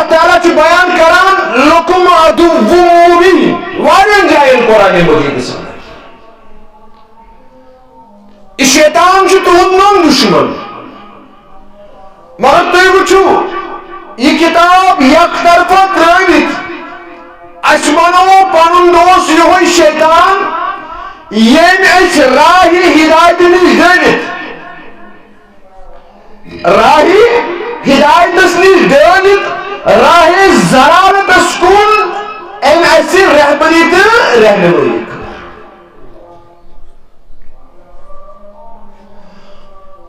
تعالیٰ چھُ بیان کران لکم عدو مبین واریاہن جایَن قرآن مجیدس منٛز یہ شیطان چھُ تُہُنٛد نوٚن دُشمن مگر تُہۍ وٕچھِو یہ کتاب یک طرفہ ترٲوِتھ اَسہِ بنوو پنُن دوست یِہوے شیطان ییٚمۍ أسۍ راہہِ ہدایتہٕ نِش ڈٲلِتھ راہہِ ہدایتس نِش ڈٲلِتھ راہہِ ضلالتس کُن أمۍ اَسہِ رہبری تہٕ رہنمٲیی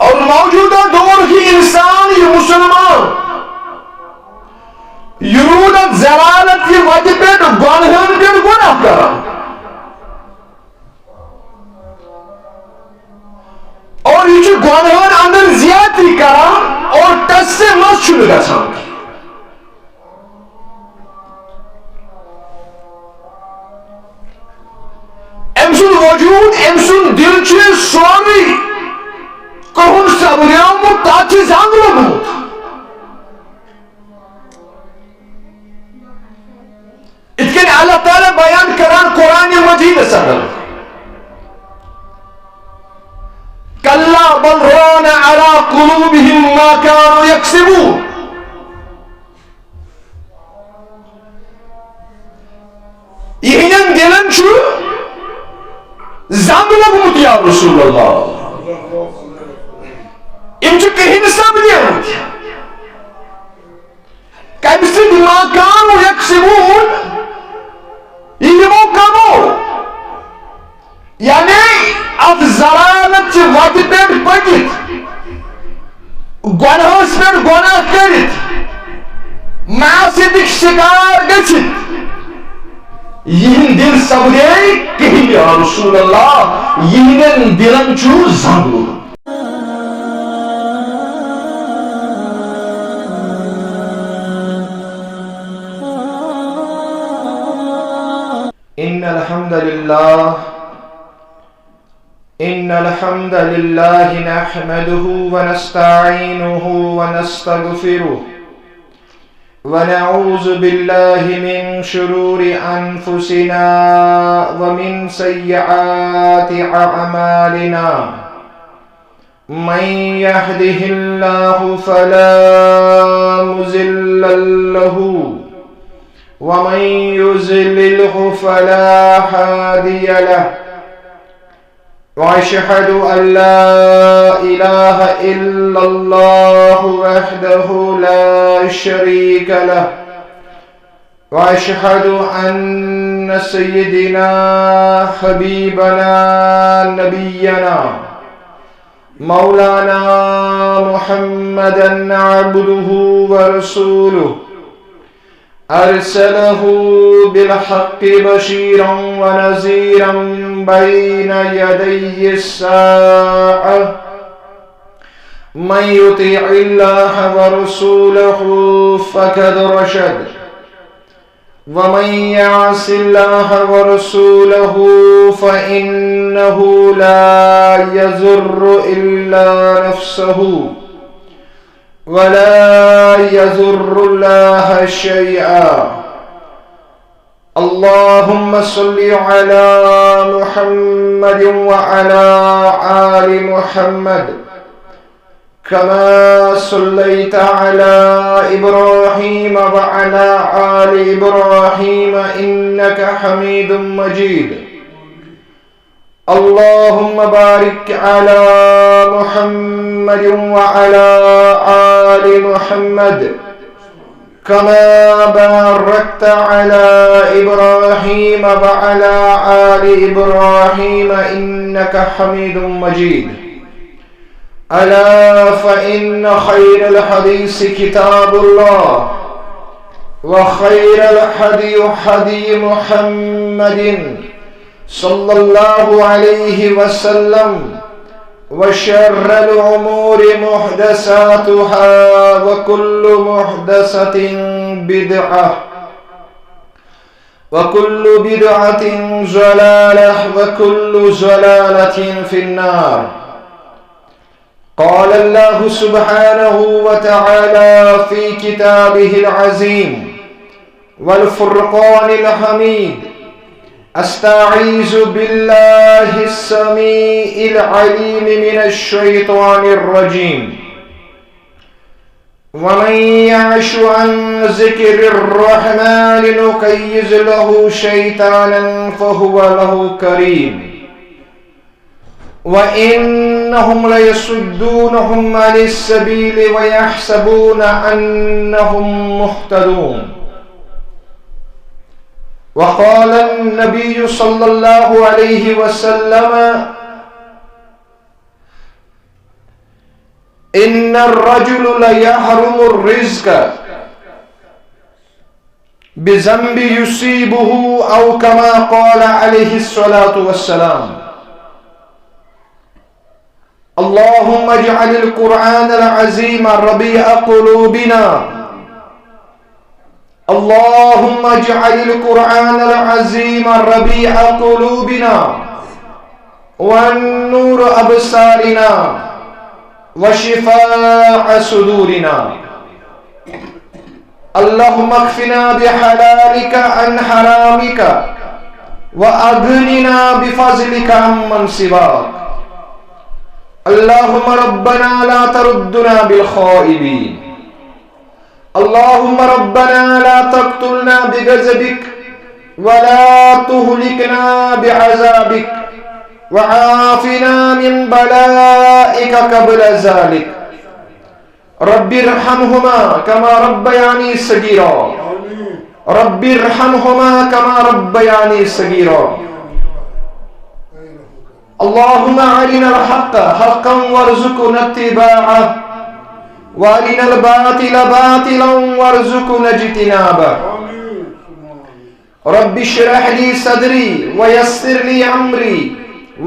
اور موجودہ دور کی انسان یہ مسلمان یروٗنت ضلالت کی وتہِ پٮ۪ٹھ گۄنہن پٮ۪ٹھ گۄناہ کران اور یہ گۄنہن اندر زیادتی کران اور ٹس سے مس چھُنہٕ گژھان أمۍ سُنٛد وجوٗد أمۍ سُنٛد دل چھُ سورُے کہُن سبریومُت تتھ چھُ زنگ لوٚگمُت یِتھ کٔنۍ اللہ تعالیٰ بیان کران قرآن مجیدس اندر کلا بل ران علی قلوبہم ما كانوا یکسبون یہنٛدٮ۪ن دلن چھُ زنگ لوٚگمُت یا رسول اللہ یم چھِ کہِنۍ سپدیمٕتۍ کمہِ سۭتۍ ما كانوا یکسبون یہ یمو کمو یعنی اتھ ضلالت چہِ وتہِ پٮ۪ٹھ پٔکِتھ گۄنہس پٮ۪ٹھ گۄناہ کٔرِتھ معصیتٕکۍ شکار گٔژھِتھ یِہنٛدۍ دل سپدے کہِنۍ یا رسول اللہ یِہنٛدٮ۪ن دلن چھُ زنگ لوٚگمُت إن الحمد لله نحمده ونستعينه ونستغفره ونعوذ بالله من شرور أنفسنا ومن سيئات أعمالنا من يهده الله فلا مضل له ومن يضلله فلا هادي له وأشهد أن لا إله إلا الله وحده لا شريك له وأشهد أن سيدنا حبيبنا نبينا مولانا محمدا عبده ورسوله أرسله بالحق بشيرا ونذيرا بين يدي الساعة من يطيع الله ورسوله فقد رشد ومن يعص الله ورسوله فإنه لا يضر إلا نفسه ولا يضر الله شيئا اللهم صل على محمد وعلى آل محمد كما صليت على إبراهيم وعلى آل إبراهيم إنك حميد مجيد اللهم بارك على محمد وعلى آل محمد كما باركت على إبراهيم وعلى آل إبراهيم إنك حميد مجيد ألا فإن خير الحديث كتاب الله وخير الهدي هدي محمد صلى الله عليه وسلم وشر الأمور محدثاتها وكل محدثة بدعة وكل بدعة ضلالة وكل ضلالة في النار قال الله سبحانه وتعالى في كتابه العظيم والفرقان الحميد: استعيذ بالله السميع العليم من الشيطان الرجيم. ومن يعش عن ذكر الرحمن نكيز له شيطانا فهو له قرين وإنهم ليصدونهم عن السبيل ويحسبون أنهم مهتدون. وقال النبي صلى الله عليه وسلم: إن الرجل ليحرم الرزق بذنب يصيبه أو كما قال عليه الصلاة والسلام. اللهم اجعل القرآن العظيم ربيع قلوبنا. اللهم اجعل القرآن العظيم ربيع قلوبنا والنور أبصارنا وشفاء صدورنا. اللهم اكفنا بحلالك عن حرامك وأغننا بفضلك عمن سواك. اللهم ربنا لا تردنا بالخائبين. اللهم ربنا لا تقتلنا بغضبك ولا تهلكنا بعذابك وعافنا من بلائك قبل ذلك. رب ارحمهما كما ربياني صغيرا. رب ارحمهما كما ربياني صغيرا. اللهم أرنا الحق حقا وارزقنا اتباعه وأرنا الباطل باطلا وارزقنا اجتنابه. رب اشرح لي صدري ويسر لي أمري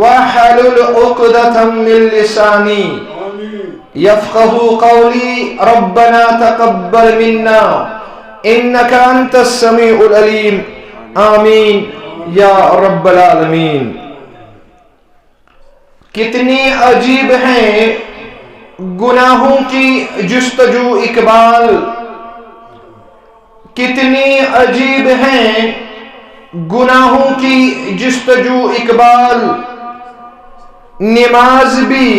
واحلل عقدة من لساني يفقه قولي. ربنا تقبل منا إنك أنت السميع العليم. آمین یا رب العالمین. کتنی عجیب ہیں گناہوں کی جستجو اقبال. کتنی عجیب ہیں گناہوں کی جستجو اقبال. نماز بھی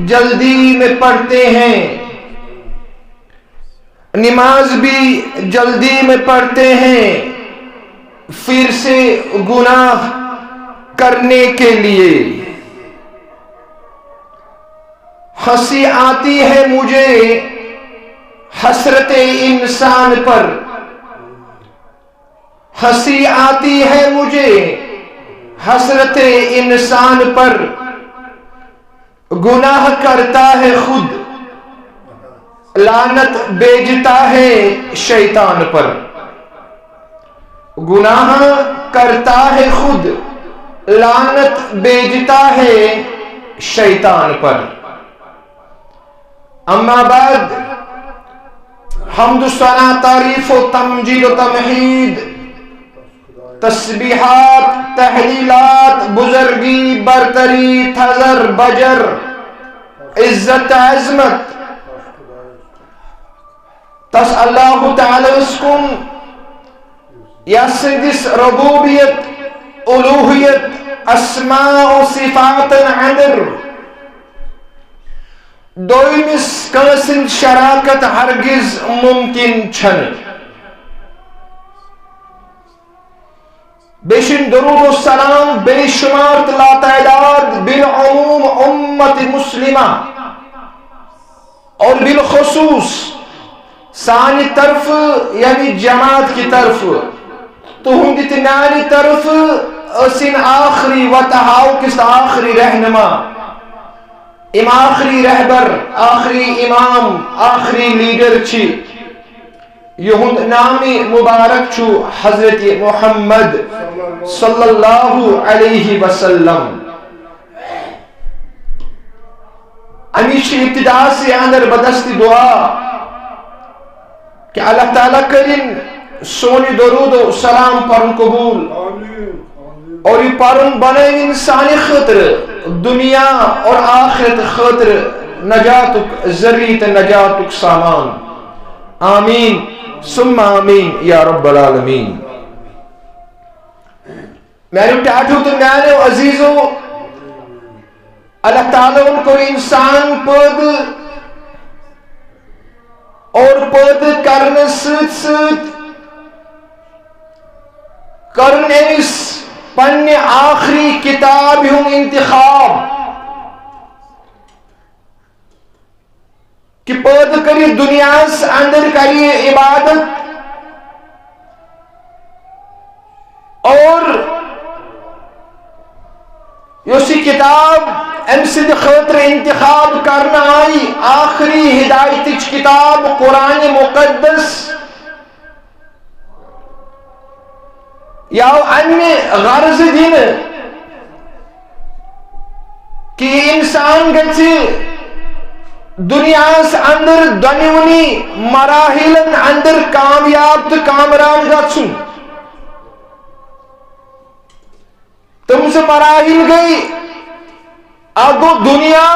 جلدی میں پڑھتے ہیں. نماز بھی جلدی میں پڑھتے ہیں پھر سے گناہ کرنے کے لیے. ہنسی آتی ہے مجھے حسرت انسان پر. ہنسی آتی ہے مجھے حسرت انسان پر. گناہ کرتا ہے خود لعنت بھیجتا ہے شیطان پر. گناہ کرتا ہے خود لعنت بھیجتا ہے شیطان پر. اما بعد، حمد و ثنا، تعریف و تمجید و تمحید، تسبیحات، تحلیلات، بزرگی، برتری، تھزر، بجر، عزت، عظمت تس اللہ تعالی اسکن یا سندس ربوبیت، الوہیت، اسماء و صفات اندر دویمس کانسن شراکت ہرگز ممکن چھن. بیشن درود و سلام بے شمار لا تعداد بالعموم امت مسلمہ اور بالخصوص سانی طرف یعنی جماعت کی طرف تہند میانی طرف اسن آخری و تہاو کس آخری رہنما، آخری رہبر، آخری امام، آخری لیڈر چھی. یہند نامی مبارک چھو حضرت محمد صلی اللہ علیہ وسلم. امیشی ابتدا سے اندر بدستی دعا کہ اللہ تعالیٰ کریں سونی درود و سلام پرن قبول اور یہ پرن بنے انسانی خطر دنیا اور آخرت خطر نجاتک ذریت نجاتک سامان آمین ثم آمین یا رب العالمین. میرے ٹاٹھو تو میانے عزیزو اللہ تعالیٰ ان کو انسان پید اور پید کرنے سۭتۍ سۭتۍ کرن أمس پننہِ آخری کتاب ہُنٛد انتخاب کہ پید کری دنیاس اندر کری عبادت اور یُس یہِ کتاب ام سند خاطر انتخاب کرنا آئی آخری ہدایتچ کتاب قرآن مقدس یا امہ غرض دن کہ انسان گژھِ دنیاس اندر دۄنوٕنی مراحلن اندر کامیاب تو کامران گژھُن. تم سے مراحل گئی اکھ گو دنیا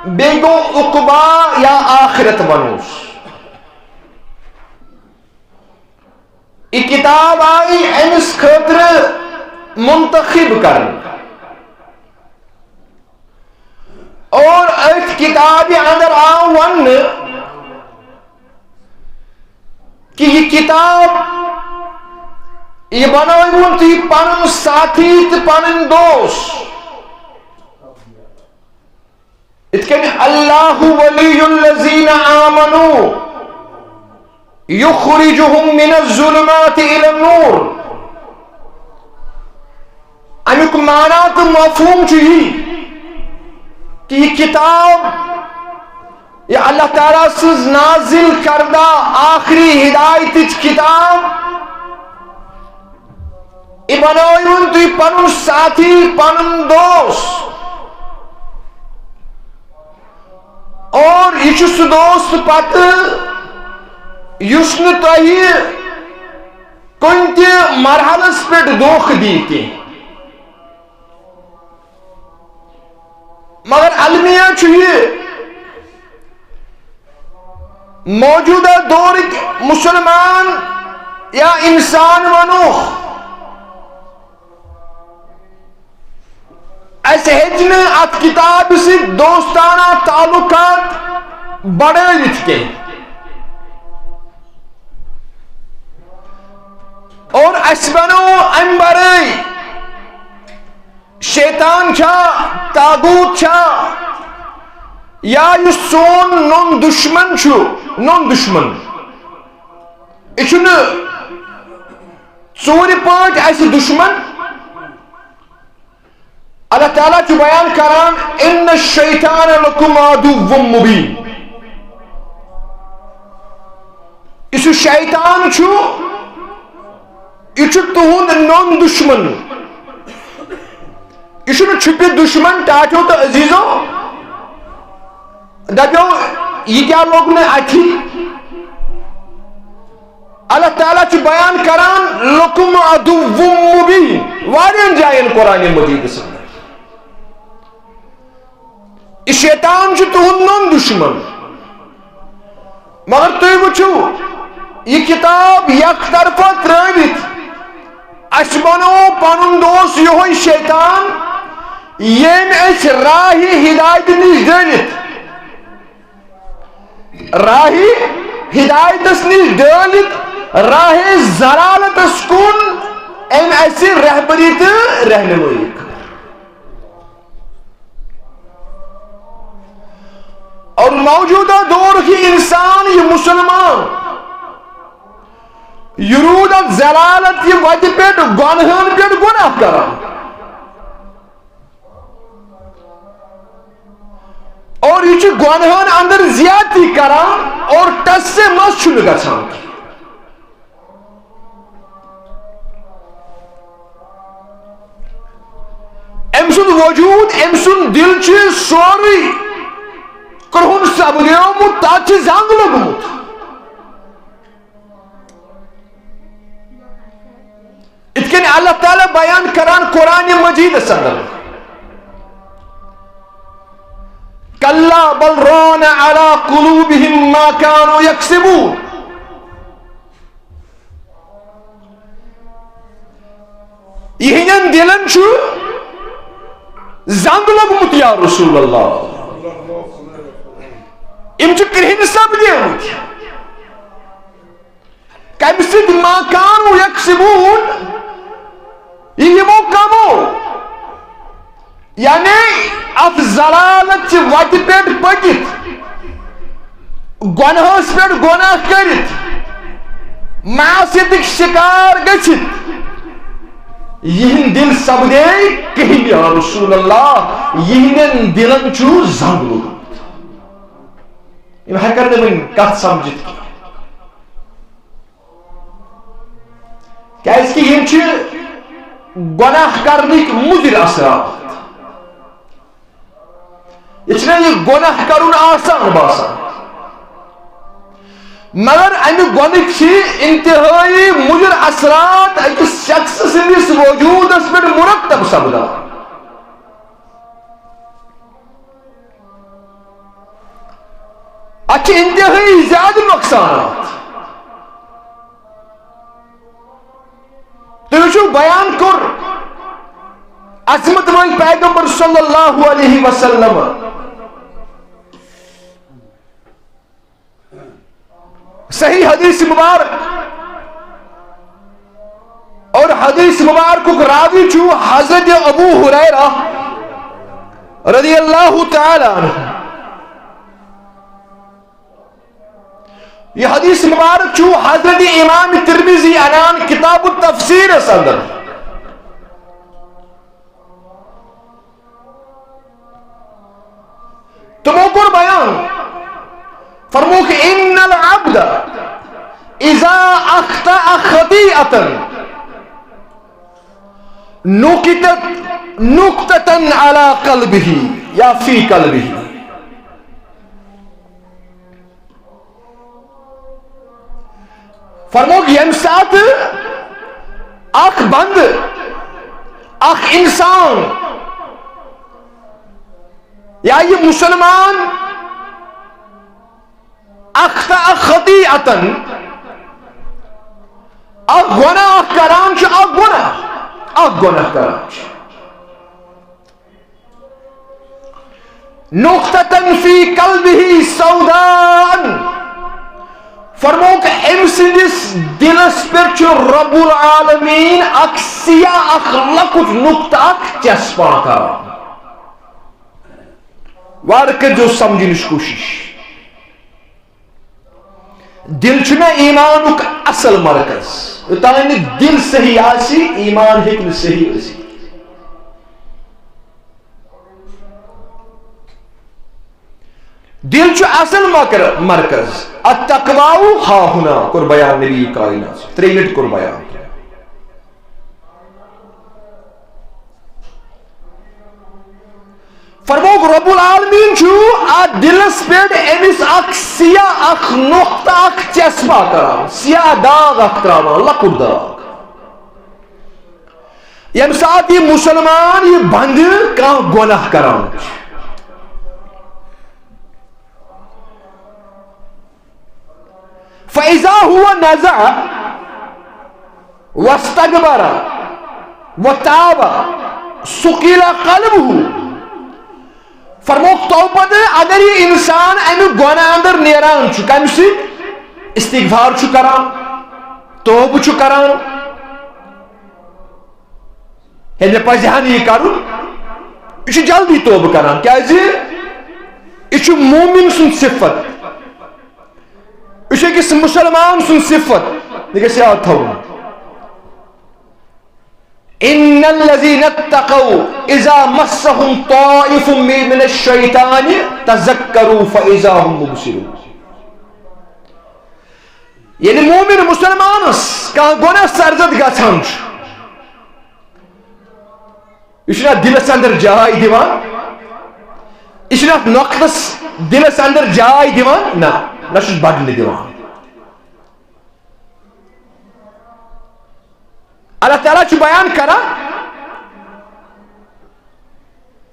بیٚیہِ گو عقبا یا آخرت بنوس. یہ کتاب آئی امس خاطر منتخب کرن اور اتھ کتاب اندر آو ون کہ یہ کتاب یہ بناون تھی پنن ساتھی تو پنن دوست. ات کن اللہ ولی الذین آمنوا یخرجهم من الظلمات الى النور. امیک معنی تو مفہوم چاہیے کہ یہ کتاب یہ اللہ تعالیٰ سے نازل کردہ آخری ہدایت کتاب یہ بناون تھی پنن ساتھی پنن دوست اور یہ سہ دوست پتہ یس نہ تۄہہِ کُنہِ تہِ مرحلس پٮ۪ٹھ دھوکہ دی کینٛہہ. مگر المیہ چھُ یہ موجودہ دورک مسلمان یا انسان ونوکھ اسہ ہیٚکہِ نہٕ اتھ کتاب سۭتۍ دوستانہ تعلقات بڑھٲوِتھ کینٛہہ اور اس بنو ام برٲے شیطان چھا تاغوت چھا یا یُس سون نون دشمن چھُ نون دشمن یہ چھُنہٕ ژوٗرِ پٲٹھۍ اسہِ دشمن. اللہ تعالیٰ چھُ بیان کران ان الشیطان لکم عدو مبین. یُس یہِ شیطان چھُ یہ تہد نون دشمن. یہ چھپت دشمن ٹاٹھو تو عزیزو دپو یہ کیا لوگ نے اتھی. اللہ تعالیٰ چھ بیان کران لکم عدو مبین واریاہن جائن قرآن مجید سے. یہ شیطان چھ تہد نون دشمن مگر تھی وچھو یہ کتاب یک طرفہ ترٲوِتھ اس بنو پنن دوست یہ شیطان یم اس راہ ہدایت نش ڈلت راہ ہدایتس نش ڈلت راہ ضلالتس کن ام اس رہبری تو رہنمائی. اور موجودہ دور کی انسان یہ مسلمان یرود ضلالت یہ وتہ پہ گنہن پہ گناہ کران اور یہ گنہن اندر زیادتی کران اور ٹس سے مس چھُنہٕ گژھان. ام سُنٛد وجود ام سُنٛد دل چھُ سورُے کرہُن سپدیومُت تتھ چھُ زنگ لوٚگمُت. اتکن اللہ تعالیٰ بیان کران قرآن مجید اندر کلا بل ران على قلوبهم ما كانوا يكسبون. یہندین دلن چھو زنگ لگمت یا رسول اللہ. ام چھ کرہن سپدیمت کمہ سۭتۍ ما كانوا يكسبون یہ یمو کمو یعنی ات ضلالت چہ وتہ پہ پکت گناہس پہ گناہ کرت معصیتک شکار گژھت یہن دل سپدے کہن یا رسول اللہ یہندین دلن چھو زنگ لوگمت. یم ہیکن نہ ون کت سمجھت کیازکہ یم چھ گناہ کرنک مضر اثرات. یہ چھنا یہ گناہ کرن آسان باسان مگر امہ گنک چھ انتہائی مضر اثرات اکس شخص سندس وجودس پہ مرتب سپدان. اتھ انتہائی زیادہ نقصانات. تُہۍ وٕچھِو بیان کوٚر عظمت وٲلۍ پیغمبر صلی اللہ علیہ وسلم صحیح حدیث مبارک اور حدیث مبارک راوی چھو حضرت ابو ہریرہ رضی اللہ تعالی عنہ. یہ حدیث مبارک چھو حضرت امام ترمذی انان کتاب التفسیر اندر. تمو کور بیان فرمو کہ ان العبد اذا اخطأ خطیئۃ نکتت نکتۃ علی قلبہ یا فی قلبہ. فرمو کہ یم سات اخ بند اخ انسان یا یہ مسلمان اخطأ خطیئۃ اخ گناہ کران چھ اخ گناہ کران چھ نقطۃ فی قلبہ سوداء. فرمو کہ ام سندس دلس پر چھ رب العالمین اخ سیاہ اخ لکٹ نقطہ اخ چسپا کران. وارکر جو سمجھنش کوشش دل چھنا ایمانک اصل مرکز. یوتان دل صحیح آسی ایمان ہیکن صحیح آسی. دل چھو اصل مرکز. التقوی ہا ہنا کر بیان نبی کائنات 3 منٹ کر بیان. فرموک رب العالمین چھو آ دلس پیڑ امس اخ سیاہ اخ نقطہ اخ چسپا کران سیاہ داغ اخ تراوان لکڑ داغ. یم ساتھ یہ مسلمان یہ بند کان گناہ کران فَإِذَا هُوَ نَزَعَ وَاسْتَكْبَرَ وَتَابَ سُقِلَ قَلْبُهُ. فرموک توبت اگر یہ انسان امی گناہ اندر نیران چھو کم سے استغفار چھو کران توب چھو کران ہیلے پزیان یہ کرو یہ جلدی توب کران کیا یہ مومن سن صفت یہ کس مسلمان سن صفت یہ کسی آت تھو. ان الذين اتقوا اذا مسهم طائف من الشيطان تذكروا فاذا هم مبصرون. یعنی مومن مسلمانس کان گناہ سرزد گژھان یہ دلس اندر جائے دیوان یہ نقطس دلس اندر جائے دیوان نا نہ بڑھنے دیوان. اللہ تعالیٰ چھو بیان کرا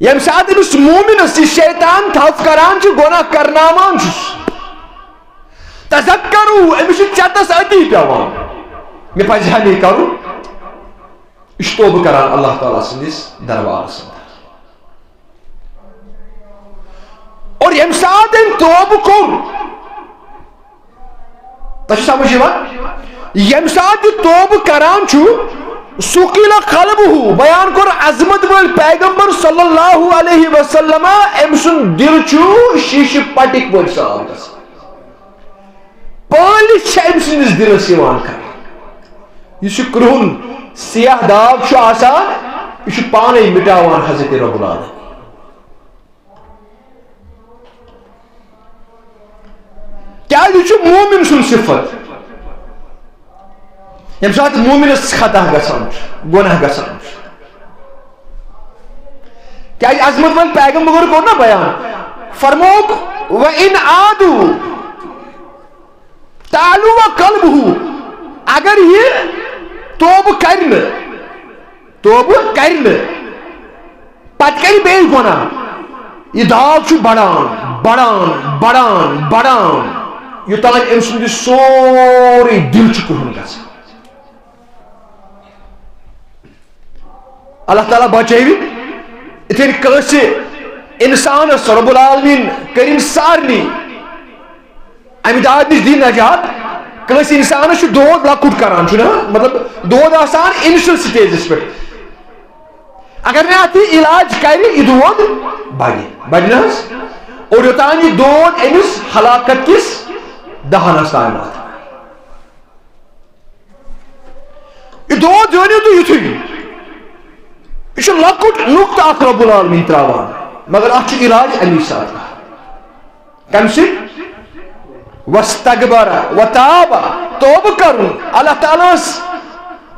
یم سات امس مومنس یہ شیطان تھپ کران گناہ کرناوان تذکروا امس چتس اتی پیوان مے پزِ ہا یہ کرُن یہ توبہ کران اللہ تعالیٰ سندس دربارس اور یم سات توبہ کور تہ سمجھ یم سات توبہ کران سُقِلَ قلبہ بیان کور عظمت ول پیغمبر صلی اللہ علیہ وسلم ام سن دل شیشہ پٹک پٲٹھۍ صاف گژھان پٲلِش ام سندس دلس یوان کر یہ کرہُن سیاہ داغ آسان یہ پانے مٹاوان حضرت رب العالمین کیا یہ مومن سن صفت یم سات مومنس خطا گژھان گناہ گژھان کیا عظمت ول پیغمبر کور نا بیان فرموک وَإِنْ عَادُوا تَعْلُوَ قَلْبُهُ اگر یہ توبہ کرن پتہ کر بیٚیہِ گناہ یہ داغ بڑان بڑان بڑان بڑان یوتان ام سند سورے دل کرہُن گژھان اللہ تعالیٰ بچاوِ اتھن کٲنٛسہِ انسانس رب العالمین کریم سارنی امہ داد نش دی نجات کٲنٛسہِ انسانس دود لۄکُٹ کران مطلب دود آسان انیشل سٹیجس پہ اگر نے اتھ علاج کر یہ دود بڑِ نا اور یوتان یہ دود امس ہلاکت کس دہانس تام وات یہ دود زٲنِو تُہۍ یُتھُے یہ لۄکُٹ نقطہ اکھ رب العالمین تراوان مگر اتھ علاج امی سات کم سۭتۍ واستغبر وتاب توبہ کرن اللہ تعالیٰ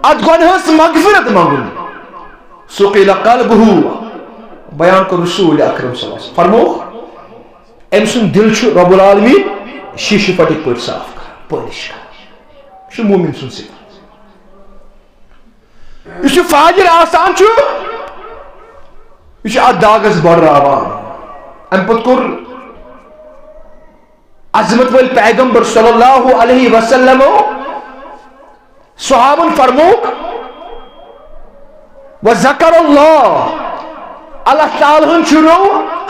ات گنہس مغفرت منگن سُقِلَ قلبہ بیان کر رسول اکرم صلی اللہ علیہ وسلم فرموک ام سن دل رب العالمین شیشہ پٹک پٲٹھۍ صاف کر پٲلِش کر یہ مومن سن صفت یہ فاجر آسان یہ ات داغس بڑراوان ام پتہ کور عظمت ول پیغمبر صلی اللہ علیہ وسلم صحابن فرموک وذکر اللہ تعالیٰ ہن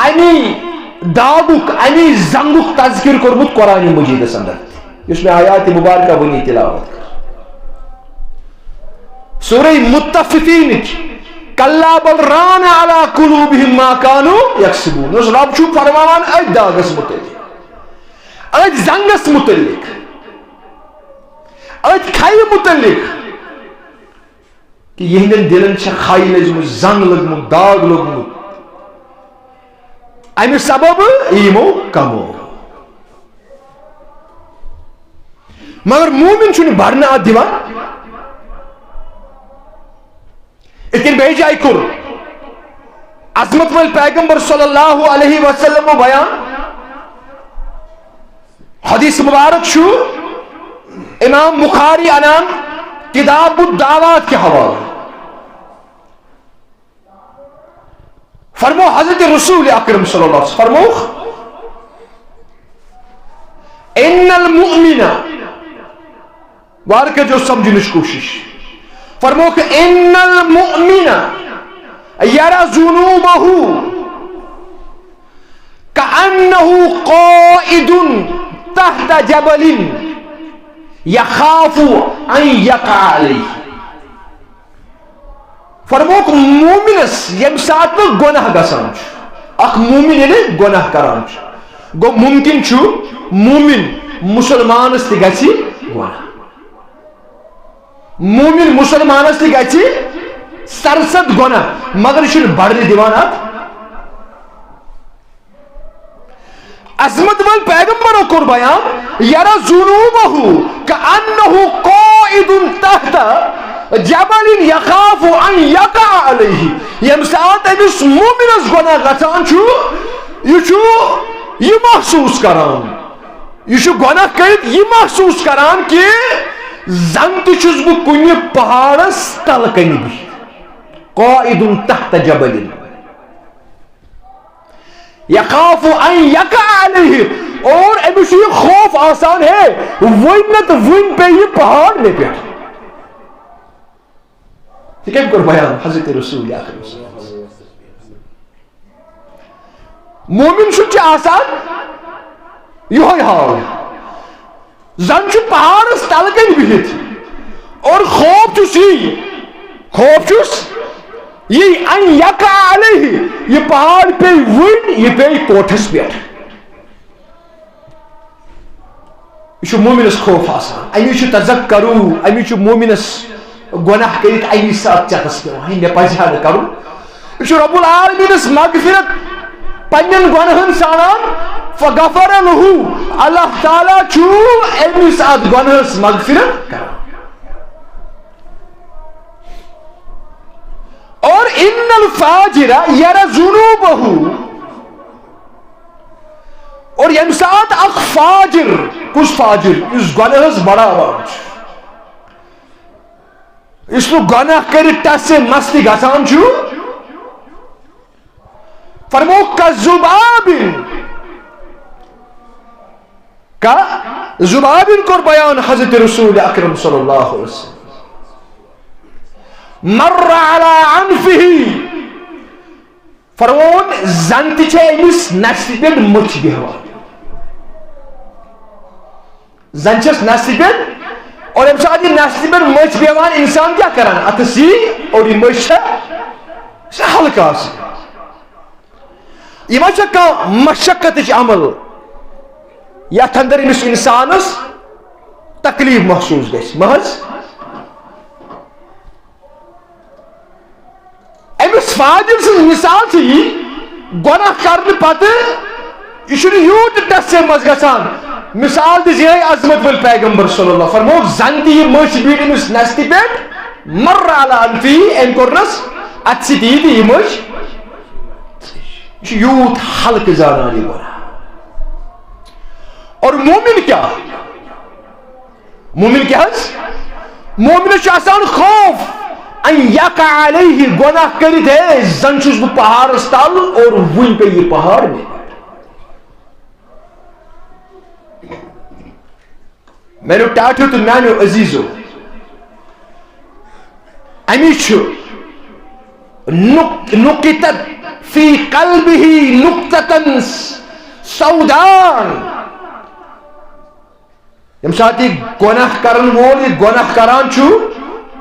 امی داغک امی زنگک تذکر کورمت قرآن مجیدس اندر اس میں آیات مبارکہ ونی تلاوت کر سورہ متففین کلا بل ران علی قلوبہم ما کانوا یکسبون اس رب چھو فرمان ات داغس متعلق ات زنگس متعلق ات کھائی متعلق کہ یہندن دلن چھ کھائی لگمت زنگ لگمت داغ لگمت امہ سبب یمو کمو مگر مومن چھن بھرنا ات دیوان اتن بیٚیہِ جایہِ کوٚر عظمت ول پیغمبر صلی اللہ علیہ وسلم بیان حدیث مبارک چھُ امام بخاری انان کتاب الدعوات کے حوالہ فرمو حضرت رسول اکرم صلی اللہ علیہ وسلم فرمو ان المؤمن وارکہ جو سمجھنش کوشش فرمو کہ ان المؤمن یرى ذنوبه كأنه قائد تحت جبل يخاف ان يقع عليه فرمو کہ مومنس یم سات گناہ گژھان اخ مومن یعنی گناہ کران گو ممکن چھُ مومن مسلمانس تہِ گژھِ گناہ مومن مسلمانس تہِ گژھِ سرسد گناہ مگر یہ بڑھنے دیوان ات عظمت ول پیغمبرو کور بیان یرى ذنوبه كأنه قائد تحت جبل يخاف ان يقع عليه یم سات امس مومنس گناہ گژھان یہ محسوس کران یہ گناہ کرت یہ محسوس کران کہ زن تس بہ کن پہاڑس تل کن قائد تحت جبل یخاف ان یقع علیہ اور امس یہ خوف آسان ہے ون نت ون پہ یہ پہاڑ میں پہ یہ کم کر بیان حضرت رسول اکرم مومن چھ آسان یہ حال زن چھ پہاڑس تل کن بہت اور خوف چھ خوف چھ یہ ان یقع علیہ یہ پہاڑ پہ ون یہ پہ کوٹھس پہ یہ مومنس خوف آسان امی تذکرو امی مومنس گناہ کرت امی ساتھ چتس پہ مے پزہ کرن یہ رب العالمینس مغفرت پنن گناہن سانان فغفر له اللہ تعالی چھ امس ات گناہس مغفرت کران اور ان الفاجر یرى ذنوبہ اور یم سات اخ فاجر کس فاجر اس گناہس بڑاوان اس نو گناہ کرت تس سے مستی گژھان چھ فرمو کذبابن کا زبابن کور بیان حضرت رسول اکرم صلی اللہ علیہ وسلم مر على عنفه فرمون زنت چھ امس نسل پہ مچ بہوان زن چھس نسل پہ اور ام ساتھ یہ نسل پہ مچ بہوان انسان کیا کران اتسی اور یہ مچ سے ہلکا سی یہ مچ کا مشقت عمل یتھ اندر امس انسانس تکلیف محسوس گژھِ محض امس فاجر سن مثال سے گناہ کرنے پتہ یہ یوت ٹس سے مز گژھان مثال دس یہ عظمت ول پیغمبر صلی اللہ فرمو زن تہ یہ مچ بیٹ امس نستی پہ مر علی انفی ام کورنس ات سی یہ مچ یوت حلق زانان یہ گناہ اور مومن کیا مومن آسان خوف ان یقع علیہ گناہ کرت ہے زن چھس بہ پہاڑس تل اور ون پہ یہ پہاڑ میں میرے ٹاٹو تو میانو عزیزو امی نقطت فی قلبہ نقطة سودان یم سات یہ گناہ کرن وول یہ گناہ کران چھو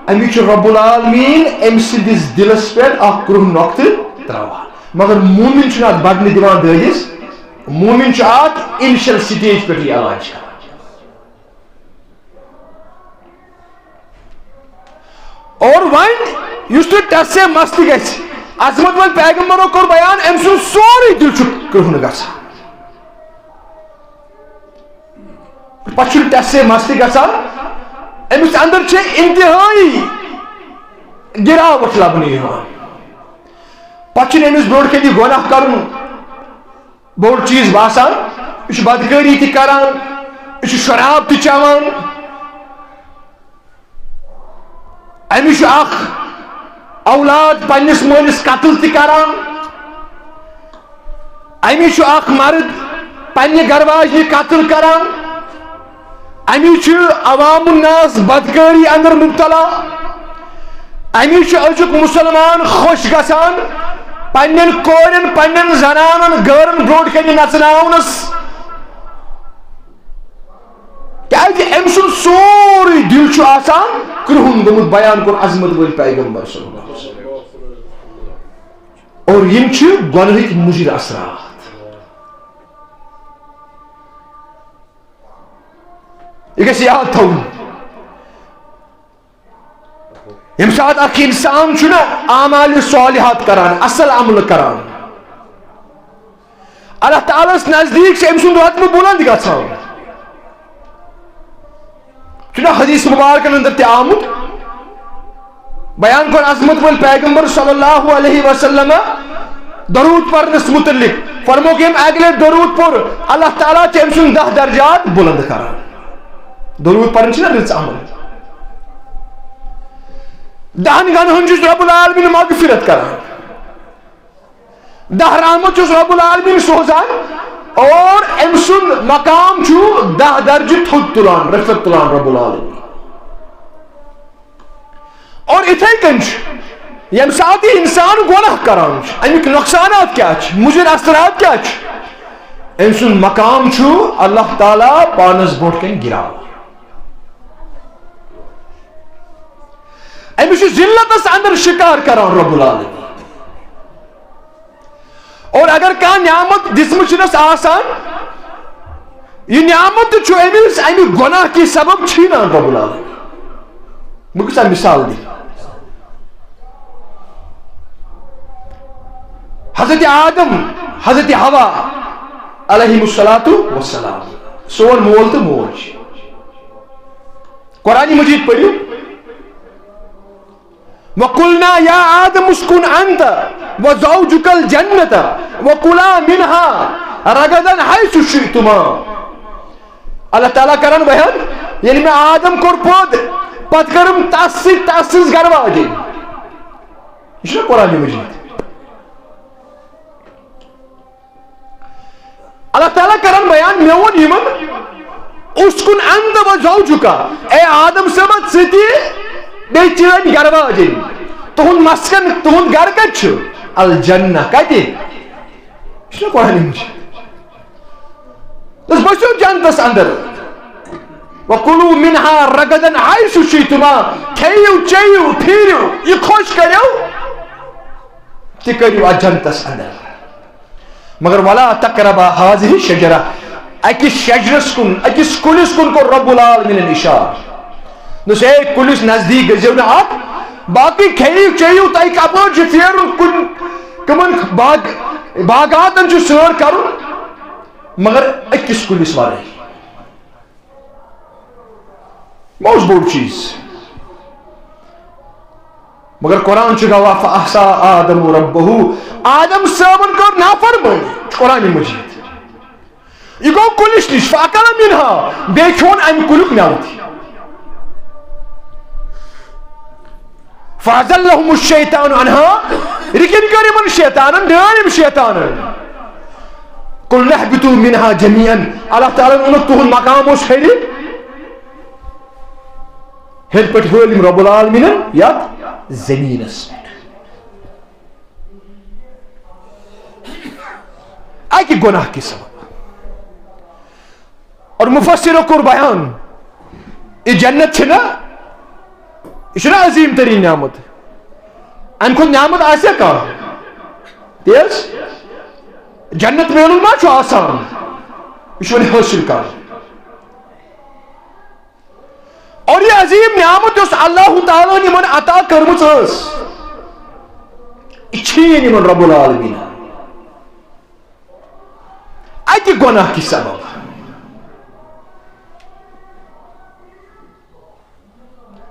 امی رب العالمین ام سندس دلس پہ اخ کرہ نقطہ تراوان مگر مومن چھ ات بڑھنے دیوان دہس مومن چھ ات انیشل سٹیج پہ یہ علاج کران اور ون اس ٹس سے مست گژھِ عظمت ول پیغمبرو کور بیان ام سن سورے دل چھ کرہن گژھان پچھل ٹس سے مستی گژھان امس اندر چھ انتہائی گراوٹ لبنہ یوان پچھل امس برونٹ کن یہ گناہ کرن بوڑ چیز باسان یہ بدکاری تہ کران یہ شراب تہ چوان امس اخ اولاد پنس مالس قتل تہ کران امس اخ مرد پنہ گھر واجنہ قتل کران امی عوام الناس بدکاری اندر مبتلا امی ازک مسلمان خوش گژھان پنن کورن پنن زنانن گرن برونٹ کن نژناونس کیازِ ام سن سورے دل چھ آسان کرہن گومت بیان کور عظمت ول پیغمبر صلی اللہ علیہ وسلم اور یم چھ گناہک مضر اثرات یہ گژھِ یاد تھاوُن یم سات اخ انسان چھُ نا اعمال صالحات کران اصل عمل کران اللہ تعالیٰ اس نزدیک سے ام سُنٛد رتبہ بلند گژھان چھُنا حدیث مبارکن اندر تہِ آمُت بیان کور عظمت ول پیغمبر صلی اللہ علیہ وسلم درود پرنس متعلق فرمو کہ یم اگلے درود پر اللہ تعالیٰ چھُ ام سُنٛد 10 درجات بلند کران درود پرن چھُنا رٕژ عمل 10 گناہن چھُس رب العالمین مغفرت کران 10 رحمت رب العالمین سوزان اور ام سن مقام 10 درجہ تھوٚد تلان رفت تلان رب العالمین. اور اتھے کن یم سات انسان گناہ کران امیک نقصانات کیا مضر اثرات کیا ام سن مقام اللہ تعالی پانس بوٹ کن گراو. امس ذلتس اندر شکار کران رب العالمین. اور اگر کان نعمت دسمس آسان یہ نعمت امس امی گناہ کی سبب چھینان رب العالمین. بہ کسا مثال دی. حضرت آدم حضرت حوا علیہ السلام سون مول تو موج. قرآن مجید پڑھو وَقُلْنَا يَا آدَمُ اسْكُنْ أَنْتَ وَزَوْجُكَ الْجَنَّةَ وَكُلَا مِنْهَا رَغَدًا حَيْثُ شِئْتُمَا. اللہ تعالیٰ کرن بیان یعنی میں آدم کور پود پت کرم تاسس گروا جی. یہ چھنا قرآن مجید. اللہ تعالیٰ کرن بیان میون یمن اسکن انت وزوجک اے آدم سمت ستی بے چین گروا جی. تہن مسکن تہن گر کت الجنہ کتی یہ چھنا قرآن مجید. بس بچو جنتس اندر وَقُلُوا مِنْهَا رَغَدًا حَيْثُ شِئْتُمَا کھیو چیو پھیرو یہ خوش کریو تی کریو جنتس اندر. مگر وَلَا تَقْرَبَا هَذِهِ الشَّجَرَةَ اکس شجرس کن اکس کلس کن کو رب العالمین اشارہ. نس اے کلس نزدیک گزیو نا آپ باقی کھیو چیو تائی کپور چھ پھیرو کن کمن باغاتن چھ سور کرو مگر اکس کلس وارے موز بوڑ چیز. مگر قرآن چھ گوا فَأَحْصَىٰ آدَمُ رَبَّهُ آدم صابن کر نافرمانی قرآن مجید. یہ گو کلش نش فَأَكَلَ مِنْهَا بے کھون ام کلک ناوتی. فَأَزَلَّهُمُ الشَّيْطَانُ عَنْهَا رکن کری من شیطانن دانم شیطانن. قُلْ نَحْبِتُوا مِنْهَا جَمِيعًا اللہ تعالیٰ انہوں تہن مقام اس خیلی ہر پٹ ہولیم رب العالمین یا زمین اس آئی گناہ کی سبب. اور مفسروں کو بیان یہ جنت چھنا یہ عظیم ترین نعمت ان کو نعمت آسیا کا تیز جنت میں علم ما آسان یہ حاصل کر. اور یہ عظیم نعمت اس اللہ تعالیٰ نے من عطا کرمت اس چھین من رب العالمین اکی گناہ کی سبب.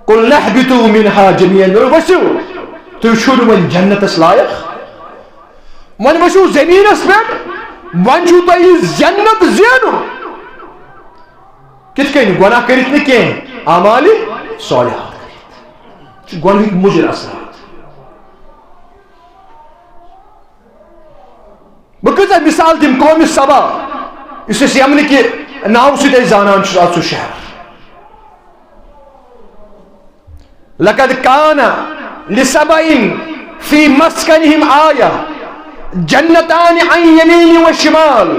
قل نحبتوا منها جميعا وسو تو شروع من جنت اس لائق من وسو زمین اس پر ون چھو تو یہ جنت زینو کس کہیں گناہ کرت نہیں کہیں اعمال صالحات گناہ مجر اثرات. بکتا مثال دم قوم سبا اس سے یمن کی ناو سے زانان سو شہر. لقد كان لسبعين في مسكنهم آية جنتان عن يمين وشمال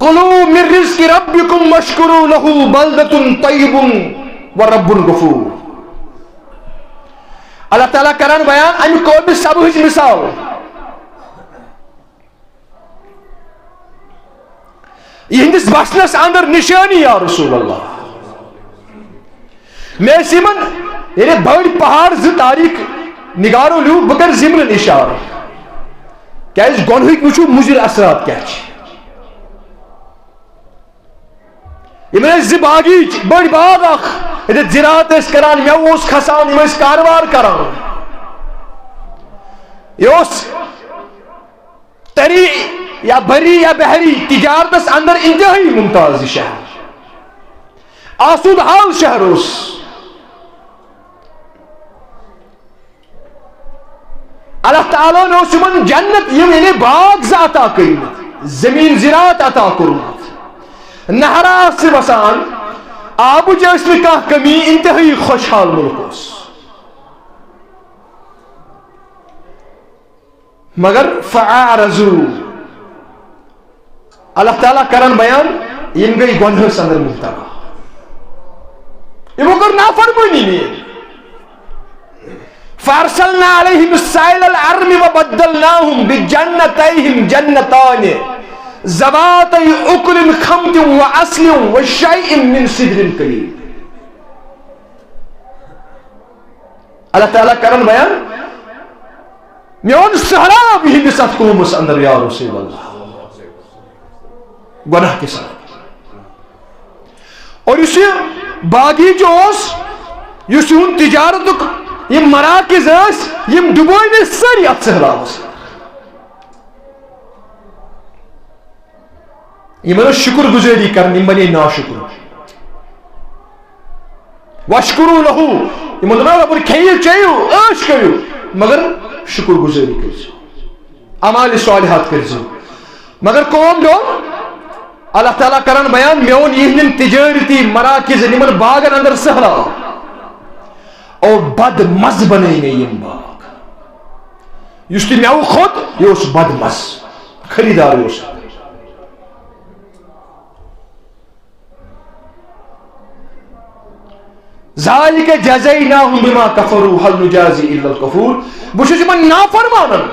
كلوا من رزق ربكم واشكروا له بلدة طيب ورب غفور. اللہ تعالیٰ کران بیان ان قوم سبا ہچ مثال یہندس بسنس اندر نشانی یا رسول اللہ. میں سیمن یعنی بڑی پہاڑ ز تاریخ نگارو لیو بگر زمن اشارہ کیا اس گنہک وچو مضر اثرات کیا یہ میں ز باغی بڑی باغ اخ یہ زراعت اس کران میں اس کھسان میں اس کاروبار کران یہ اس تری یا بری یا بحری تجارت اس اندر انتہائی ممتاز شہر آسود حال شہر اس اللہ تعالیٰ نے اسمن جنت یعنی باغ سے عطا کرمت زمین زراعت عطا کرمت نہرا سے وسان آب جس میں کہاں کمی انتہائی خوشحال ملک اس مگر فعارضو اللہ تعالیٰ کرن بیان یم گئی گناہ اندر مبتلا یہ کر نافرمانی میں فارسلنا علیہم السائل العرم وبدلناہم بجنتیہم جنتان ذواتی اکل خمط واصل وشیء من صدر قلیل. اللہ تعالیٰ کرن بیان میون سہراب ہندس ات قومس اندر یا رسول اللہ گناہ کے ساتھ اور اس باغیچہ اس تجارت یم مراکز یم ڈبوئی نے ساری ات سہراب یہ شکر گزاری کرن یم بنے ناشکر واشکروا لہو یہ رب کھیو چیو عیش کرو مگر شکر گزاری کرزو اعمال صالحات کرزو مگر قوم دو اللہ تعالیٰ کرن بیان میون یہ تجارتی مراکز نمن باغن اندر سہرا اور بد مز بنے گئے یم باغ اس کی میو خود یہ اس بد مز خریدار اس ذالک جزیناہم بما کفروا هل نجازی الا الکفور بشش من نافرمانن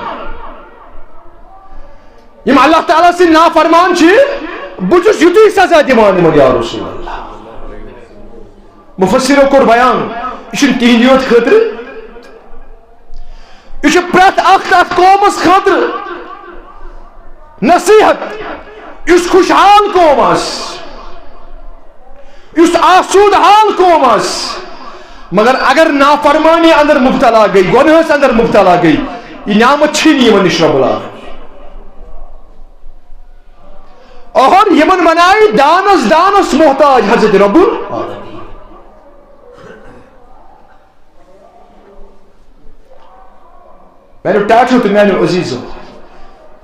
یم اللہ تعالیٰ سے نافرمان چھ بچس یوتی سزا دیوان من یا رسول اللہ مفسروں کو بیان یہ تہندیت خاطر یہ پرت اخ قومس خاطر نصیحت اس خوشحال قومس اس آسود حال قومس مگر اگر نافرمانی اندر مبتلا گئی گناہس اندر مبتلا گئی یہ نعمت چھین یمن نش رب العالمین اور یمن بنائی دانس دانس محتاج حضرت رب العالمین میرے ٹاٹھو تو میرے عزیزو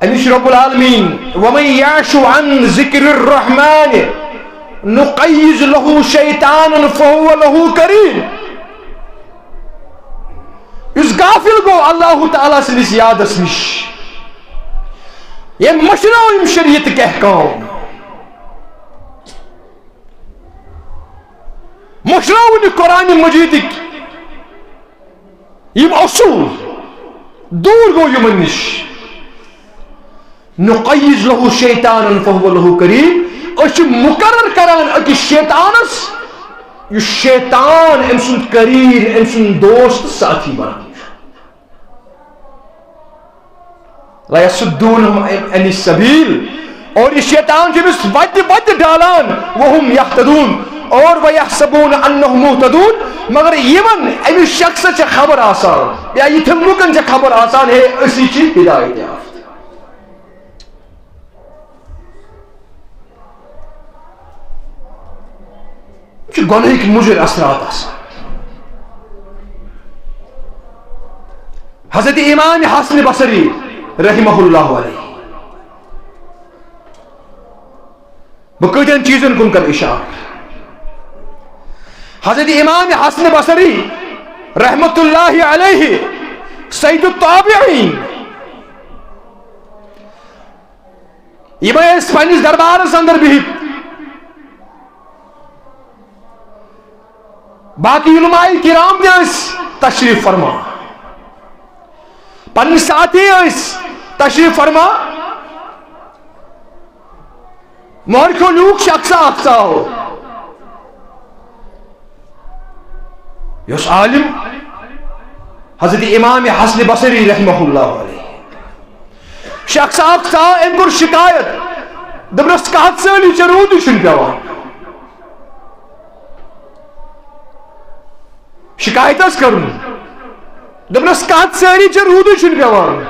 انش رب العالمین ومن یعش عن ذکر الرحمن نقیز له شیطانا فهو له قرین اس غافل گو اللہ تعالیٰ سندس یادس نش یہ مشرو شریعت کے احکام مشرو قرآن مجید یم اصول دور گو یمن نش نقیز له شیطانا فهو له قرین اس مقرر کران اکس شیطانس یہ شیطان ام سن قرین ام سن دوست ساتھی بنان لا یصدونہم عن السبیل اور یہ شیطان جب اس ود ڈالان وہم یحتدون اور ویحسبون انہم مہتدون مگر یمن امی شخص چھ خبر آسان یا یہ تھم لکن چھ خبر آسان ہے اسی چھ ہدایت یافت کہ گناہ کی مجھر اثرات آسان حضرت امام حسن بصری رحمہ اللہ علیہ بکتن چیزن کن کر اشارہ حضرت امام حسن بصری رحمت اللہ علیہ سید التابعین یہ میں اس پانیس دربار اندر بھی باقی علماء کرام نے تشریف فرما پن ساتھی تشریف فرما مورکھو لوگ شخصا اقصا ہو یس عالم حضرت امام حسن بصری رحمہ اللہ علیہ شخصا اقصا ان کو شکایت دبرس کہت سالی چرود شن پیوان شکایت اس کرن دبرس کہت سالی چرود شن پیوان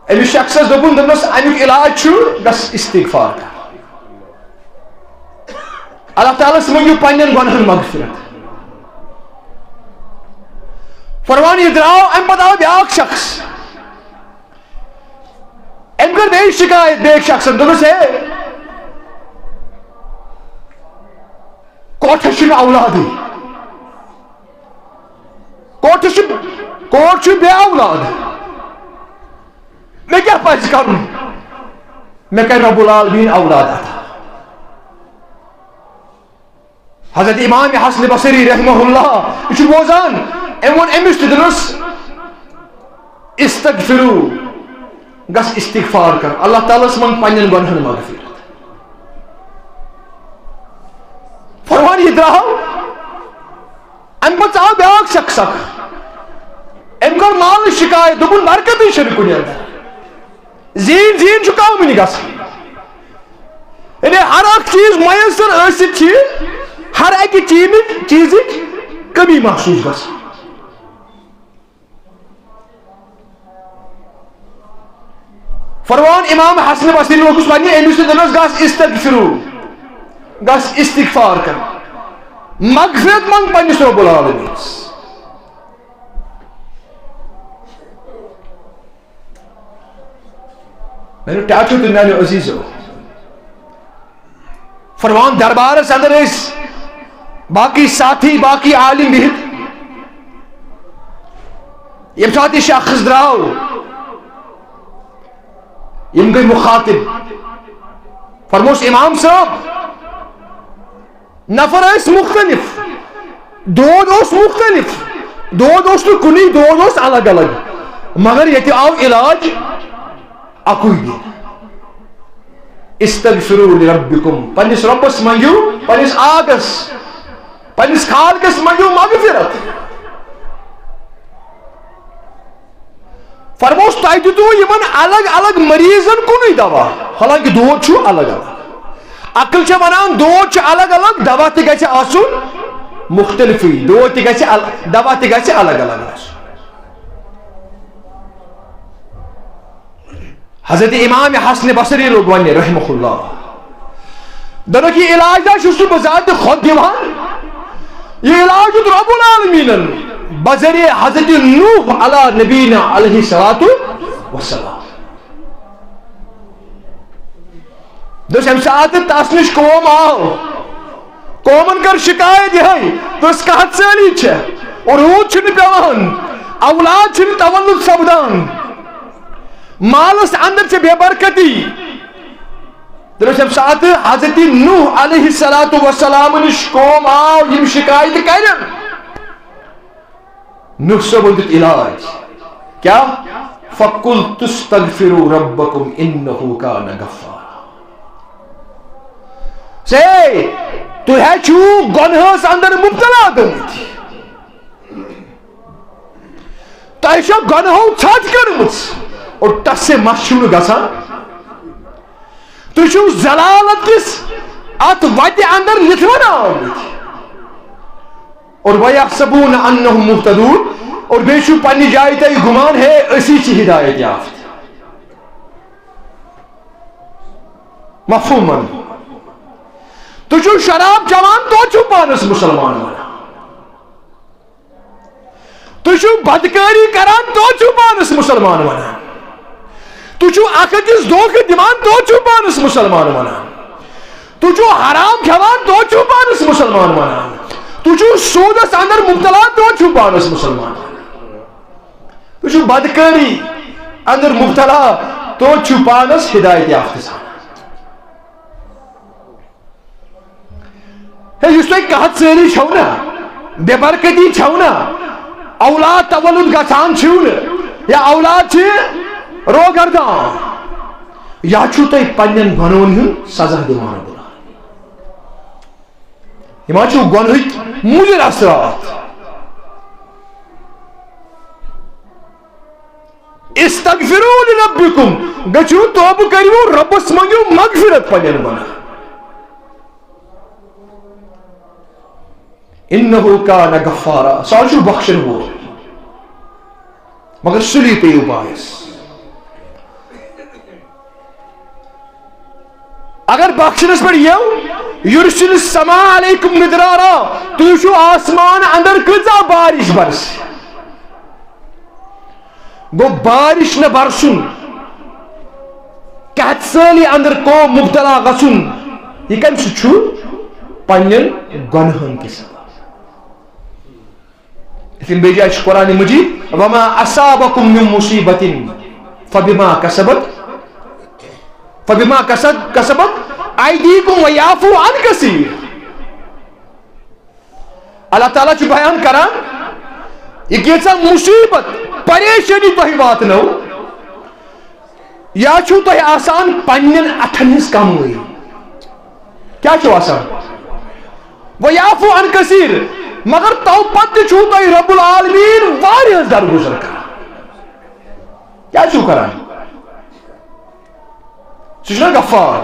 امی شخص دبن دبرس امیک علاج چھو دس استغفار کا اللہ تعالیٰ سمجھو پانین گناہن مغفرت فرمان یہ دراؤ ام پتہ آو بیاکھ شخص ام کر بیٚیہِ شکایت بیٚیہِ شخصن دوٚپُس ہے کوٹھس چھُنہٕ اولادٕے کوٹ چھُ بے اولاد مےٚ کیٛاہ پزِ کرُن مےٚ کرِ رب العالمیٖن اولاد عطا حضرت امام حسن بصری رحمہ اللہ یہ چھُ بوزان أمۍ ووٚن أمِس تہِ دوٚپنَس استغفرو گژھ استغفار کر اللہ تعالیٰ ہس منٛگ پننٮ۪ن گۄنہن مغفرت فرمان یہ درٛاو امہِ پتہٕ آو بیٛاکھ شخص اکھ أمۍ کٔر مالٕچ شکایت دوٚپُن برکتٕے چھنہٕ کُنہِ اندر زیٖن چھُ کمٕے گژھان یعنی ہر اکھ چیز میسر ٲسِتھ چھِ ہر اکہِ چیزٕچ کمی محسوس گژھان فرمان امام حسن بصری اوس ونہِ أمِس تہِ دوٚپنَس گژھ استغفرو گژھ استغفار کر مغفرت منٛگ پننِس رب العالمیٖنس میانیو ٹاٹھیو تہٕ میانیو عزیزو فرمان دربارس اندر ٲسۍ باقی ساتھی باقی عالم بِہِتھ ییٚمہِ ساتہٕ یہِ شخص درٛاو یم گئی مخاطب فرموس امام صاحب نفر ٲسۍ مختلف دود اوس مختلف دود اوس نہٕ کُنی دود اوس الگ الگ مگر ییٚتہِ آو علاج اکُے دِنہٕ استغفروا لربکم پننِس رۄبس منٛگِو پننِس آگس پننِس خالقس منٛگِو مغفرت فرموس تۄہہِ دِتوٕ یِمن الگ الگ مریضن کُنُے دوا حالانکہِ دود چھُ الگ الگ عقل چھےٚ ونان دود چھُ الگ الگ دوا تہِ گژھِ آسُن مختلفٕے دود تہِ گژھِ دوا تہِ گژھِ الگ الگ آسُن حضرت امام حسن بصری لوگ ونہِ رحمہ اللہ دوٚپُکھ یہِ علاج نہ چھُس نہٕ بہٕ ذاتہِ خۄد دِوان یہِ علاج دیُت رب العالمیٖنن بذریعہ حضرت نوح علیٰ نبینا علیہ الصلاۃ والسلام دوٚپُس ییٚمہِ ساتہٕ تس نِش قوم آو قومن کٔر شکایت یِہے دوٚپُس قحط سٲلی چھےٚ اور روٗد چھُنہٕ پیٚوان اولاد چھُنہٕ تولُد سپدان مالس اندر چھِ بے برکتی دوٚپُس ییٚمہِ ساتہٕ حضرت نوح علیہ الصلاۃ والسلام نِش قوم آو یِم شکایت کرن نوح صٲبن دیُت علاج کیٛاہ فقلت استغفروا ربکم انہ کان غفارا تُہۍ حظ چھِو گۄنہس اندر مبتلا گٔمٕتۍ تۄہہِ چھو گۄنہو ژھۄٹھ کٔرمٕژ اور تس سے مس چھُو نہٕ گژھان تُہۍ چھِو ضلالت کِس اتھ وتہِ اندر لِتھوان آمٕتۍ اور وَيَحْسَبُونَ أَنَّهُمْ مُهْتَدُونَ اور بیٚیہِ چھُو پننہِ جایہِ تۄہہِ گُمان ہے أسی چھِ ہدایت یافت مفہوٗمن تُہۍ چھِو شراب چٮ۪وان توتہِ چھِو پانس مُسلمان ونان تُہۍ چھِو بدکٲری کران توتہِ چھِو پانس مُسلمان ونان تُہۍ چھِو اکھ أکِس دھوکہٕ دِوان توتہِ چھِو پانس مُسلمان ونان تُہۍ چھِو حرام کھٮ۪وان توتہِ چھِو پانس مُسلمان ونان تُہۍ چھِو سوٗدس اندر مبتلا توتہِ چھِو پانس مُسلمان تُہۍ چھِو بدکٲری اندر مبتلا توتہِ چھِو پانس ہدایت یافتہٕ سان ہے یُس تۄہہِ قحط سٲری چھو نا بے برکتی چھو نا اولاد تولُد گژھان چھِو نہٕ یا اولاد چھِ روگردان یا چھُو تۄہہِ پننٮ۪ن گۄنہن ہُنٛد سزا دِوان یِم حظ چھِو گۄنہٕکۍ مُضِر اثرات استغفروا لربکم گٔژھِو توبہٕ کٔرِو رۄبس منٛگِو مغفرت پننٮ۪ن گۄنہن انہ کان غفارا سُہ حظ چھُ بخشن وول مگر سُلی پیٚیِو باعث اگر بخشنس پٮ۪ٹھ یِو یُرسِل السماء علیکم مدرارا تُہۍ وٕچھِو آسمان اندر کۭژاہ بارش برسہِ گو بارش نہ برسن قحط سالی اندر قوم مبتلا گژھن یہ کم سہ پنن گنہن کے سبب لیکن بیٚیہِ جایہِ چھُ قرآن مجید وما اصابکم من مصیبت فبما کسبت ایدیکم ویعفو عن کثیر اللہ تعالیٰ چھُ بیان کران یہ کیژاہ مصیبت پریشانی تۄہہِ واتنو یا چھُو تۄہہِ آسان پننٮ۪ن اتھن ہٕنٛز کمٲے کیا چھُو آسان ویعفو عن کثیر مگر تو پتہ چھُو تۄہہِ رب العالمین واریاہ درگزر کران کیا چھُو کران سُہ چھُنہ غفار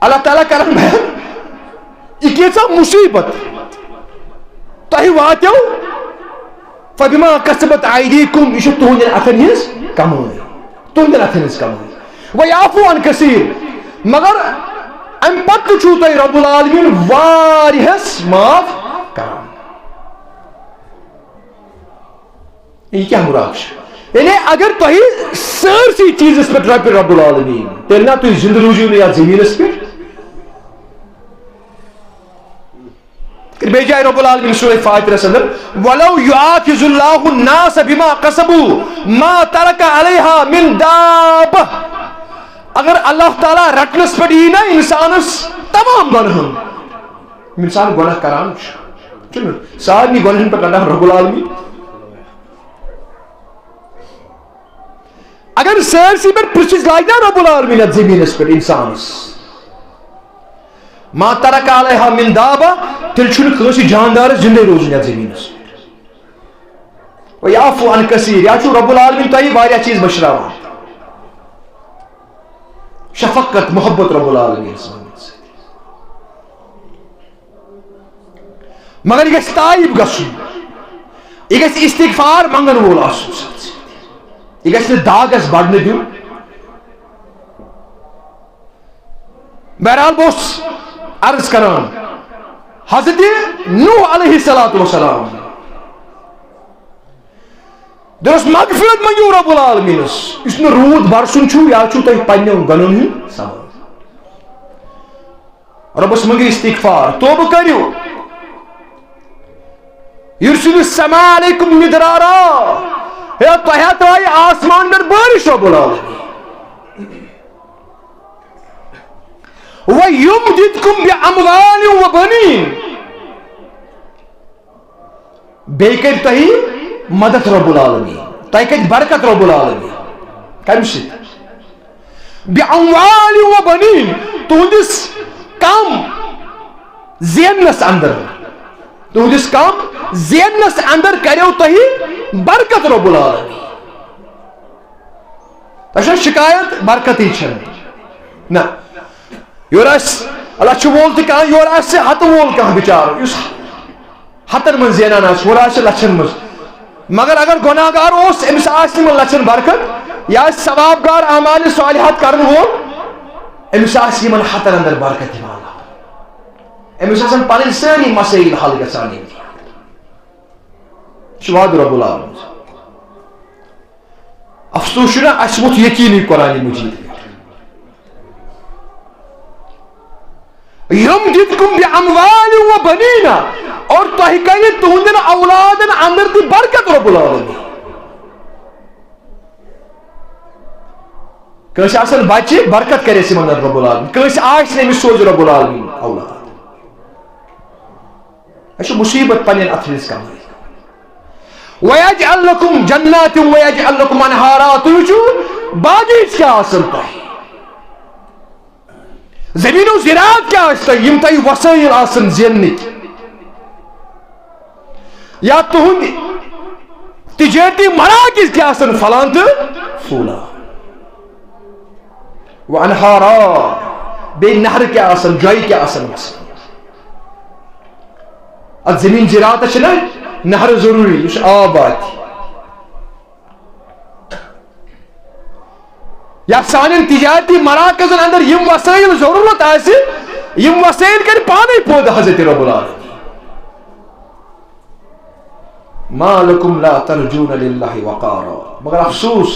اللہ تعالیٰ کران بیان یہ کیژاہ مصیبت تۄہہِ واتیو فبما کسبت ایدیکم یہ چھُ تُہنٛدٮ۪ن اتھن ہٕنٛز کمٲے تُہنٛدٮ۪ن اتھن ہٕنٛز کمٲے ویعفو عن کثیر مگر ام پتہ چھُو تۄہہِ رب العالمین واریاہس معاف کران یہ کیا مراد چھُ یعنی اگر تۄہہِ سٲرسٕے چیٖزس پٮ۪ٹھ رۄپیہِ رب العالمین تیٚلہِ نا تُہۍ زندٕ روٗزِو نہٕ یتھ زٔمیٖنس پٮ۪ٹھ بیٚیہِ جایہِ رب العالمین سورہ فاترس اندر ولو یؤاخذ اللہ الناس بما کسبوا ما ترک علیہا من دابہ اگر اللہ تعالیٰ رٹنس پہ یی نا انسانس تمام گنہن انسان گناہ کران سارنی گنہن پہ رٹان رب العالمین اگر سارسی پہ پرچس لاگہِ نا رب العالمین اتھ زمینس پہ انسانس ما ترک علیہا من دابہ تیٚلہِ چھُنہٕ کٲنٛسہِ جاندارس زندے روزُن یتھ زمینس ویعفو عن کثیر یا چھُ رب العالمین تۄہہِ واریاہ چیٖز مٔشراوان شفقت محبت رب العالمین مگر یہ گژھِ تائب گژھُن یہ گژھِ استغفار منگن وول آسُن یہ گژھِ نہٕ داغس بڑھنہٕ دیُن بہرحال بہٕ اوسُس عرض کران حضرت نوح علیہ السلام دوٚپُس مغفرت منگیو رب العالمینس یُس نہٕ روٗد برسُن چھُ یا چھُو تۄہہِ پننٮ۪ن گۄنہن ہُنٛد سبب رۄبس منگیو استغفار توبہٕ کٔرِو یُرسِلُ السماء علیکم مدرارا ہے تۄہہِ ترٛایہِ آسمان پٮ۪ٹھ بٲرِش رب العالمین وَيُمْدِدْكُمْ بِأَمْوَالٍ وَبَنِينَ بیٚیہِ کَرِ تۄہہِ مدد رب العالمین تۄہہِ کَرِ برکت رب العالمین کمہِ سۭتۍ بِأَمْوَالٍ وَبَنِينَ تُہنٛدِس کم زیننس اندر کریو تۄہہِ برکت رب العالمین تۄہہِ چھو شکایت برکتٕے چھنہٕ نہ یور اللہ چھُ وول تہِ کانٛہہ یور آسہِ ہتہٕ وول کانٛہہ بِچارٕ یُس ہتن منٛز زینان آسہِ ہور آسہِ لچھن منٛز مگر اگر گۄناہ گار اوس أمِس آسہِ نہٕ لچھن برکت یا آسہِ ثواب گار اعمالِ صالحات کرن وول أمِس آسہِ یِمن ہتن اندر برکت یِوان أمِس آسن پنٕنۍ سٲری مسٲیل حل گژھان یہِ چھُ وعدٕ رب العالمین افسوس چھُنہ اَسہِ ووٚتھ یقیٖنٕے قرآنِ مجیٖد یُمدِدْکُم بِأَمْوَالٍ وَبَنِينَ اور تۄہہِ کَرِ تُہنٛدٮ۪ن اولادن اندر تہِ برکت رب العالمین کٲنٛسہِ آسن بچہِ برکت کریس یِمن رب العالمین کٲنٛسہِ آسہِ نہٕ أمِس سوزِ رب العالمین اولاد اَسہِ چھُ مُصیبت پننٮ۪ن اتھن ہٕنٛز کمٲے وَيَجْعَلْ لَكُمْ جَنَّاتٍ وَيَجْعَلْ لَكُمْ أَنْهَارًا تُہۍ وٕچھِو باغیچ کیٛاہ آسن تۄہہِ زمین و زراعت کیا آسہِ تۄہہِ یِم تۄہہِ وسٲیل آسن زیننٕکۍ یا تُہنٛدۍ تجٲرتی مراکز کیا آسن پھلان تہٕ پھوٗلان وَأَنْهَارًا بیٚیہِ نہرٕ کیا آسن جۄیہِ کیا آسن وسان اتھ زمین زراعتس چھِ نا نہرٕ ضروٗری یُس آب واتہِ یا سانٮ۪ن تجارتی مراکزن اندر یم وسائل ضرورت آسہِ یم وسائل کر پانے پٲدٕ حضرت رب العالمین ما لکم لا ترجون للہ وقارا. مگر افسوس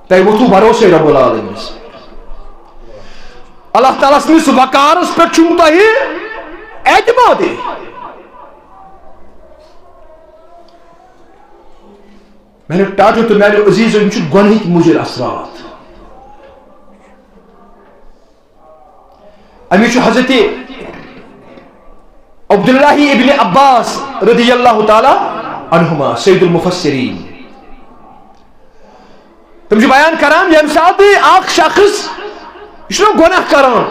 تۄہہِ ووٚتھوٕ بھروسے رب العالمین. اللہ تعالیٰ سٕنٛدِس وقارس پٮ۪ٹھ چھُنہٕ تۄہہِ اعتمادے. میانیو ٹاٹو تہٕ میانیو عزیزو یِم چھِ گۄڈنِکۍ مُضِر اثرات. امی چھُ حضرت عبداللہ ابن عباس رضی اللہ تعالی عنہما سید المفسرین تم چھِ بیان کران ییٚمہِ ساتہٕ اکھ شخص یہِ چھُنہ گۄناہ کران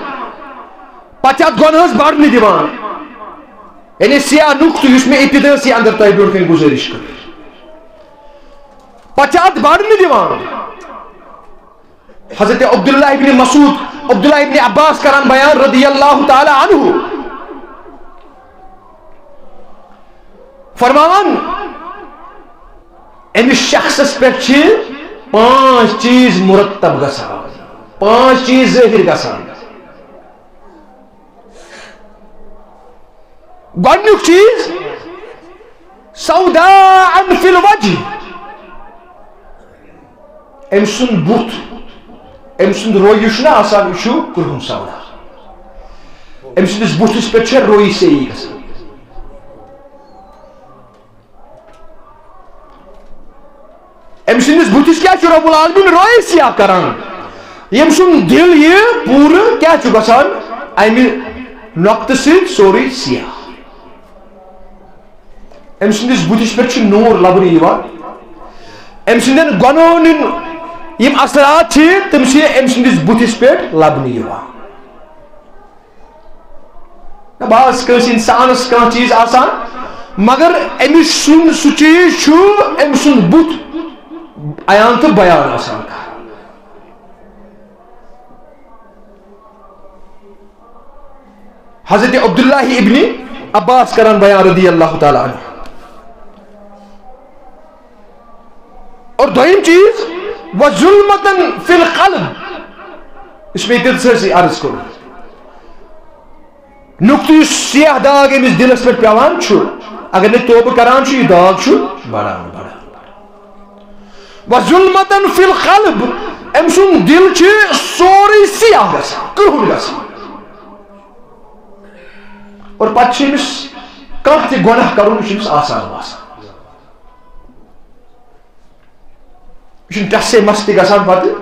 پتہٕ چھِ اتھ گۄنہس بڑنہٕ دِوان. یعنی سیاہ نقطہٕ یُس مےٚ ابتدٲسی اندر تۄہہِ برونٛٹھ کَنہِ گُزٲرِش کٔر پتہٕ چھِ اتھ بڑنہٕ دِوان. حضرت عبداللہ ابن مسعود عبداللہ ابن عباس کران بیان رضی اللہ تعالی عنہ فرمان امس شخصس پہ 5 چیز مرتب گژھان 5 چیز ظٲہِر گژھان. گۄڈنیُک چیز سوداء فی الوجہ. أمۍ سُنٛد بُتھ أمۍ سُنٛد رویہِ چھُنہ آسان یہِ چھُ کرٛہُن سودا. أمۍ سٕنٛدِس بُتھِس پٮ۪ٹھ چھےٚ رویہِ صحیح گژھان. أمۍ سٕنٛدِس بُتھِس کیٛاہ چھُ رۄب العالمیٖن رویہِ سیاہ کران. ییٚمۍ سُنٛد دِل یہِ پوٗرٕ کیٛاہ چھُ گژھان اَمہِ نۄقطہٕ سۭتۍ سورُے سیاہ. أمۍ سٕنٛدِس بُتھِس پٮ۪ٹھ چھُ نوٗر لبنہٕ یِوان. أمۍ سٕنٛدٮ۪ن گۄنہن ہٕنٛدۍ یِم اثرات چھِ تِم چھِ أمۍ سٕنٛدِس بُتھِس پٮ۪ٹھ لبنہٕ یِوان. بعض کٲنٛسہِ اِنسانس کانٛہہ چیٖز آسان مگر أمِس سُنٛد سُہ چیٖز چھُ أمۍ سُنٛد بُتھ عیان تہٕ بیان آسان. حضرت عبداللہ ابن عباس کران بیان رضی اللہ تعالیٰ عنہ. اور دویم چیز وظلمتن فی القلب. اس میں ترسرسی عرض کرو نقطہ یُس سیاہ داغ أمِس دلس پٮ۪ٹھ پیوان چھُ اگر نہٕ توبہٕ کران چھُ یہِ داغ چھُ بڑان. وظلمتن فی القلب أمۍ سُنٛد دل چھُ سورُے سیاہ گژھان کرٛہُن گژھان. اور پتہٕ چھُ أمِس کانٛہہ تہِ گۄناہ کرُن یہِ چھُ أمِس آسان باسان. یہِ چھُنہٕ ٹسے مس تہِ گژھان پتہٕ.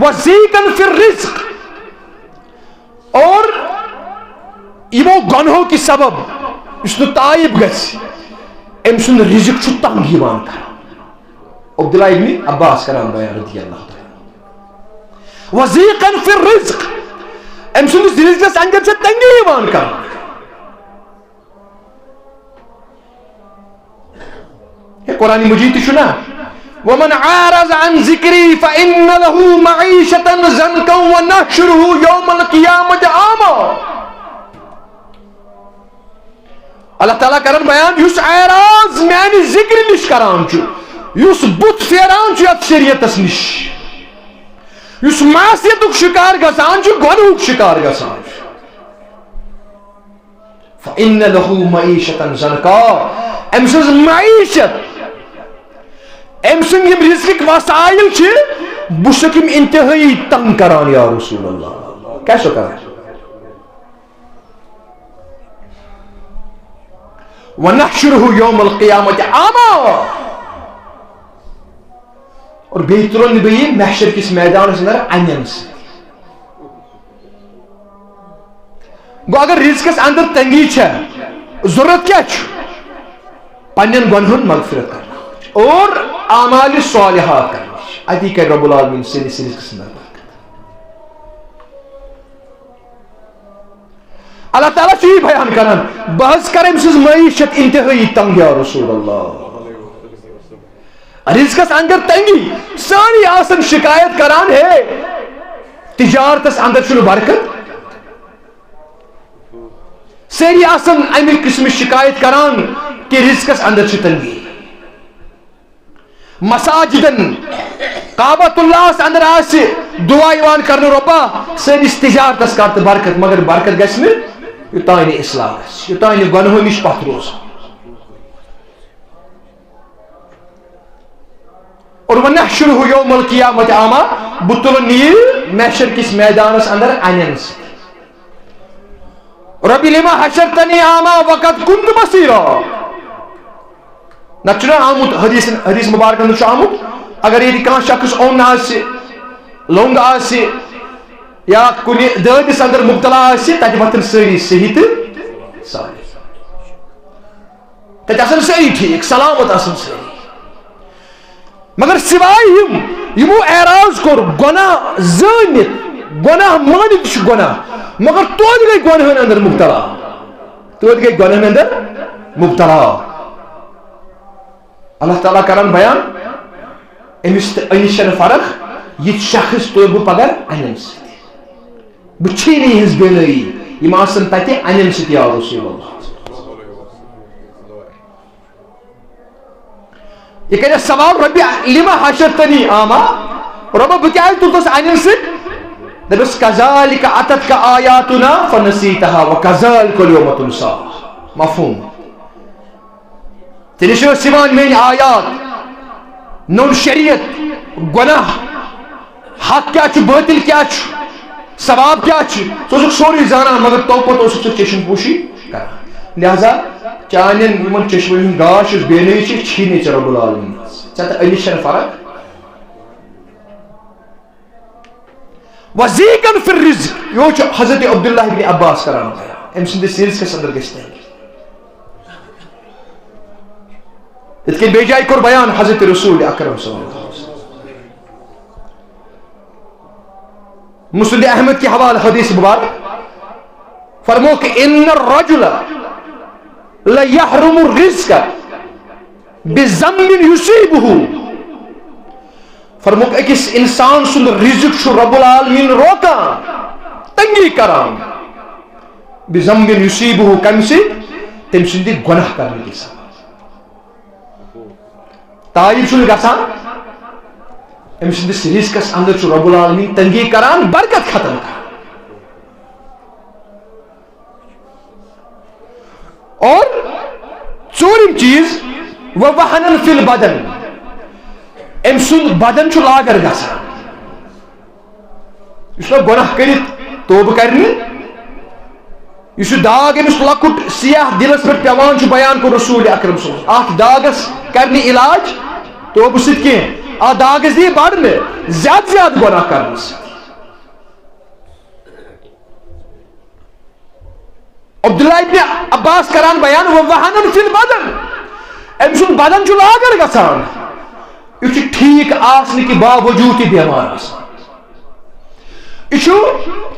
وضیقن فی الرزق اور یِمو گۄنہو کہِ سبب یُس نہٕ تایب گژھِ أمۍ سُنٛد رزق چھُ تنگ یِوان کران. عبداللہ ابن عباس کران بیان رضی اللہ تعالیٰ. وضیقن فی الرزق أمۍ سُنٛدِس رزقس اندر چھِ تنگی یِوان کران. قرآن مجید تہِ چھُنہ ومن عارض عن ذکری فإن له معیشة ضنکا ونحشره یوم القیامة اعما. اللہ تعالیٰ کران بیان یُس عارض میانہِ ذکر نش کران چھُ یُس بُتھ پھیران چھُ یتھ شریعتس نش یُس معصیتُک شکار گژھان چھُ گۄنہُک شکار گژھان چھُ. فإن له معیشة ضنکا أمۍ سٕنٛز معیشت أمۍ سٕنٛدۍ یِم رزقٕکۍ وسائل چھِ بہٕ چھُسکھ یِم انتہٲیی تنگ کران یا رسول اللہ. کیٛاہ چھُ کران وَنَحْشُرُهُ يَوْمَ الْقِيَامَةِ أَعْمَى. اور بیٚیہِ تُلن بہٕ یہِ محشر کِس میدانس اندر انٮ۪ن سۭتۍ. گوٚو اگر رزقس اندر تنگی چھےٚ ضروٗرت کیٛاہ چھُ پننٮ۪ن گۄنہن ہُنٛد مغفرت کرنٕچ اور اعمالِ صالحات کرنٕچ. اتی کرِ رب العالمیٖن سٲنِس رزقس اندر برکت. اللہ تعالیٰ چھُ یہِ بیان کران بہٕ حظ کرٕ أمۍ سٕنٛز معیشت انتہٲیی تنگ یا رسول اللہ. رزقس اندر تنگی سٲری آسن شکایت کران ہے تجارتس اندر چھُنہٕ برکت. سٲری آسن امہِ قسمٕچ شکایت کران کہ رزقس اندر چھِ تنگی. مساجدن کعبۃ اللہ اندر آسہِ دعا یِوان کرنہٕ رۄبا سٲنِس تجارتس کر تہٕ برکت مگر برکت گژھِ نہٕ یوتانہ اصلاح یوتانہ گناہو نش پتھ روز. اور ونحشره یوم القیامت اعما بہ تل نیل محشر کس میدانس اندر انین ست. ربی لما حشرتنی اعما وقد كنت بصیرا. نہ آمت حدیث مبارک اندر آمت اگر یہ کان شخص اون آسی لونگ آسی یا کن دٲدِس اندر مبتلا آسی تتہ وتھن سٲری صحیح تو سارے تتہ آسن سٲری ٹھیک سلامت آسن سٲری. مگر سوائے یمو اعراض کور گناہ زٲنِتھ گناہ مٲنِتھ چھ گناہ مگر توتہِ گٔے گناہن اندر مبتلا توتہِ گٔے گناہن اندر مبتلا. اللہ تعالیٰ کران بیان امس تو انس فرق یہ شخص تو بہ پگہ ان ست بچھینی ہز بینائی یم آسن تتہ ان ست یا رسول اللہ. یہ کرے سوال ربی لما حشرتنی اعما رب بہ کیاز تلتس ان ست دپس کذالک اتتک آیاتنا فنسیتها وکذالک اليوم تنسا. مفہوم تیل سوان میری آیات نون شریعت گناہ حق کیا باطل کیا ثواب کیا سوری زانا مگر تو پتہ چشم پوشی کر. لہذا چانین یمن چشمن ہند گاش بینائی چھینی ژے رب العالمین ژے تہٕ أمِس چھنہٕ فرق. وزیقن فی الرزق یہ حضرت عبداللہ ابن عباس کران ام سندس رزقس اندر گژھِ تنگی. اتھ بے جائے کور بیان حضرت رسول اکرم صلی اللہ علیہ وسلم. مسند احمد کے حوالہ حدیث مبارک فرمو کہ ان الرجل لیحرم الرزق بذنب یصیبہ. فرمو کہ اکس انسان سند رزق چھ رب العالمین روکان تنگی کران بذنب یصیبہ کم سے تم سندی گناہ کرنے کے ساتھ. تعیب چھ گژھان ام سندس رزقس اندر چھ رب العالمین تنگی کران برکت ختم کران. اور ژوٗرِم چیز ووہنن فی البدن ام سند بدن چھ لاگر گژھان. یہ گناہ کرت توبہ کرنے یہ داغ امس لکٹ سیاہ دلس پہ پیوان بیان کو رسول اکرم صلی اللہ علیہ وسلم. ات داغس کرنے علاج توبہ ست کی ات داغس دی بڑھنے زیادہ زیادہ گناہ کرنے ست. عبداللہ ابن عباس کران بیان ووہنن فی البدن ام سن بدن چھ لاگر گژھان یہ ٹھیک آسنے کے باوجود بیمار آسان. یہ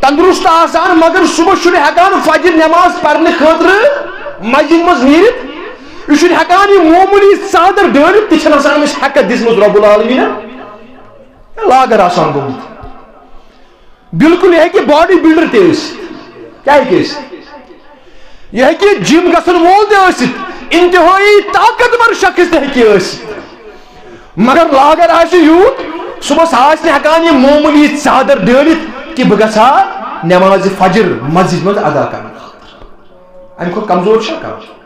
تندرست آسان مگر صبح چھ ہیکان فجر نماز پڑھنے خاطر مسجد مز نیرت. یہ ہیکان یہ معمولی ژادر ڈٲلِتھ تہ چھنہٕ آسان أمِس ہیکت دِژمٕژ رب العالمین لاگر آسان گوٚمُت. بالکل یہ ہیکہِ باڈی بلڈر تہ ٲسِتھ کیا ہیکہِ ٲسِتھ یہ ہیکہِ جم گژھن وول تہ ٲسِتھ انتہائی طاقتور شخص تہ ہیکہِ ٲسِتھ مگر لاگر آسہِ یوٗت صبحس آسہِ نہٕ ہیکان یہ معمولی ژادر ڈٲلِتھ کہ بہ گژھا نماز فجر مسجد مز ادا کرنے خاطر. امہ کھۄتہٕ کمزور چھا کانٛہہ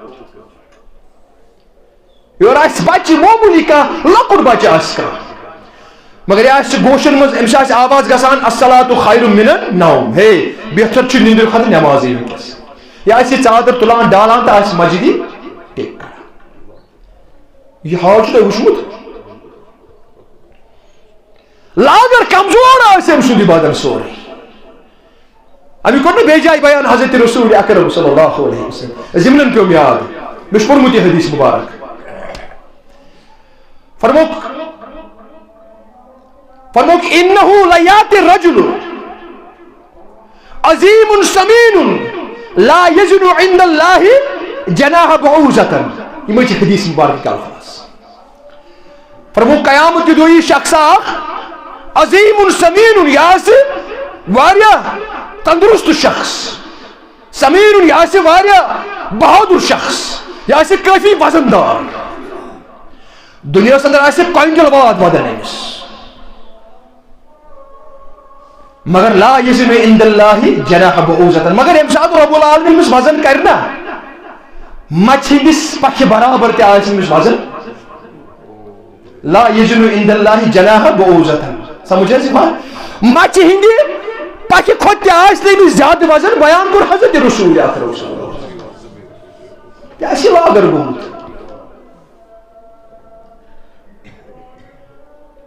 یور آسہِ بچہِ معمولی کانٛہہ لۄکُٹ بچہِ آسہِ کانٛہہ مگر یہ آسہِ گوشن مز أمِس آسہِ آواز گژھان الصلاۃ خیر من النوم ہے بہتر چھُ نیندرِ کھۄتہٕ نمازے ونکیٚس. یہ آسہِ ژادر تُلان ڈالان تہٕ آسہِ مسجدی ٹیک کران. یہ حال چھُ تۄہہِ وٕچھمُت لاگر کمزور آسہِ أمۍ سُنٛد بدن سورُے. امی کوٚر نہٕ بیٚیہِ جایہِ بیان حضرت رسول اکرم صلی اللہ علیہ وسلم ضمنن پیوٚم یاد مےٚ چھُ پوٚرمُت یہِ حدیث مبارک. فرموک انہو لیاتی الرجل عظیم سمین لا یزن عند اللہ جناح بعوزتا. یہ چھِ حدیث مبارک کے الفاظ. فرموک قیامت دۄہ یی شخص اکھ عظیم سمین یہ آسہِ واریاہ تندرست شخص سمین یہ آسہِ واریاہ بہادر شخص یہ آسہِ کافی وزن دار دنیا اندر آسہِ کوینٹل واد بدن أمِس مگر لا یزن عند اللہ جناح بعوضۃ مگر یم سات رب العالمین مس وزن کرنا مچھ ہندس پکھ برابر تہ آس مس وزن لا یزن عند اللہ جناح بعوضۃ سمجھ اس بات مچھ ہندی پکھ کھوت تہ آس تمس زیادہ وزن بیان کور حضرت رسول اکرم صلی اللہ علیہ وسلم یہ اسی لاگر گومت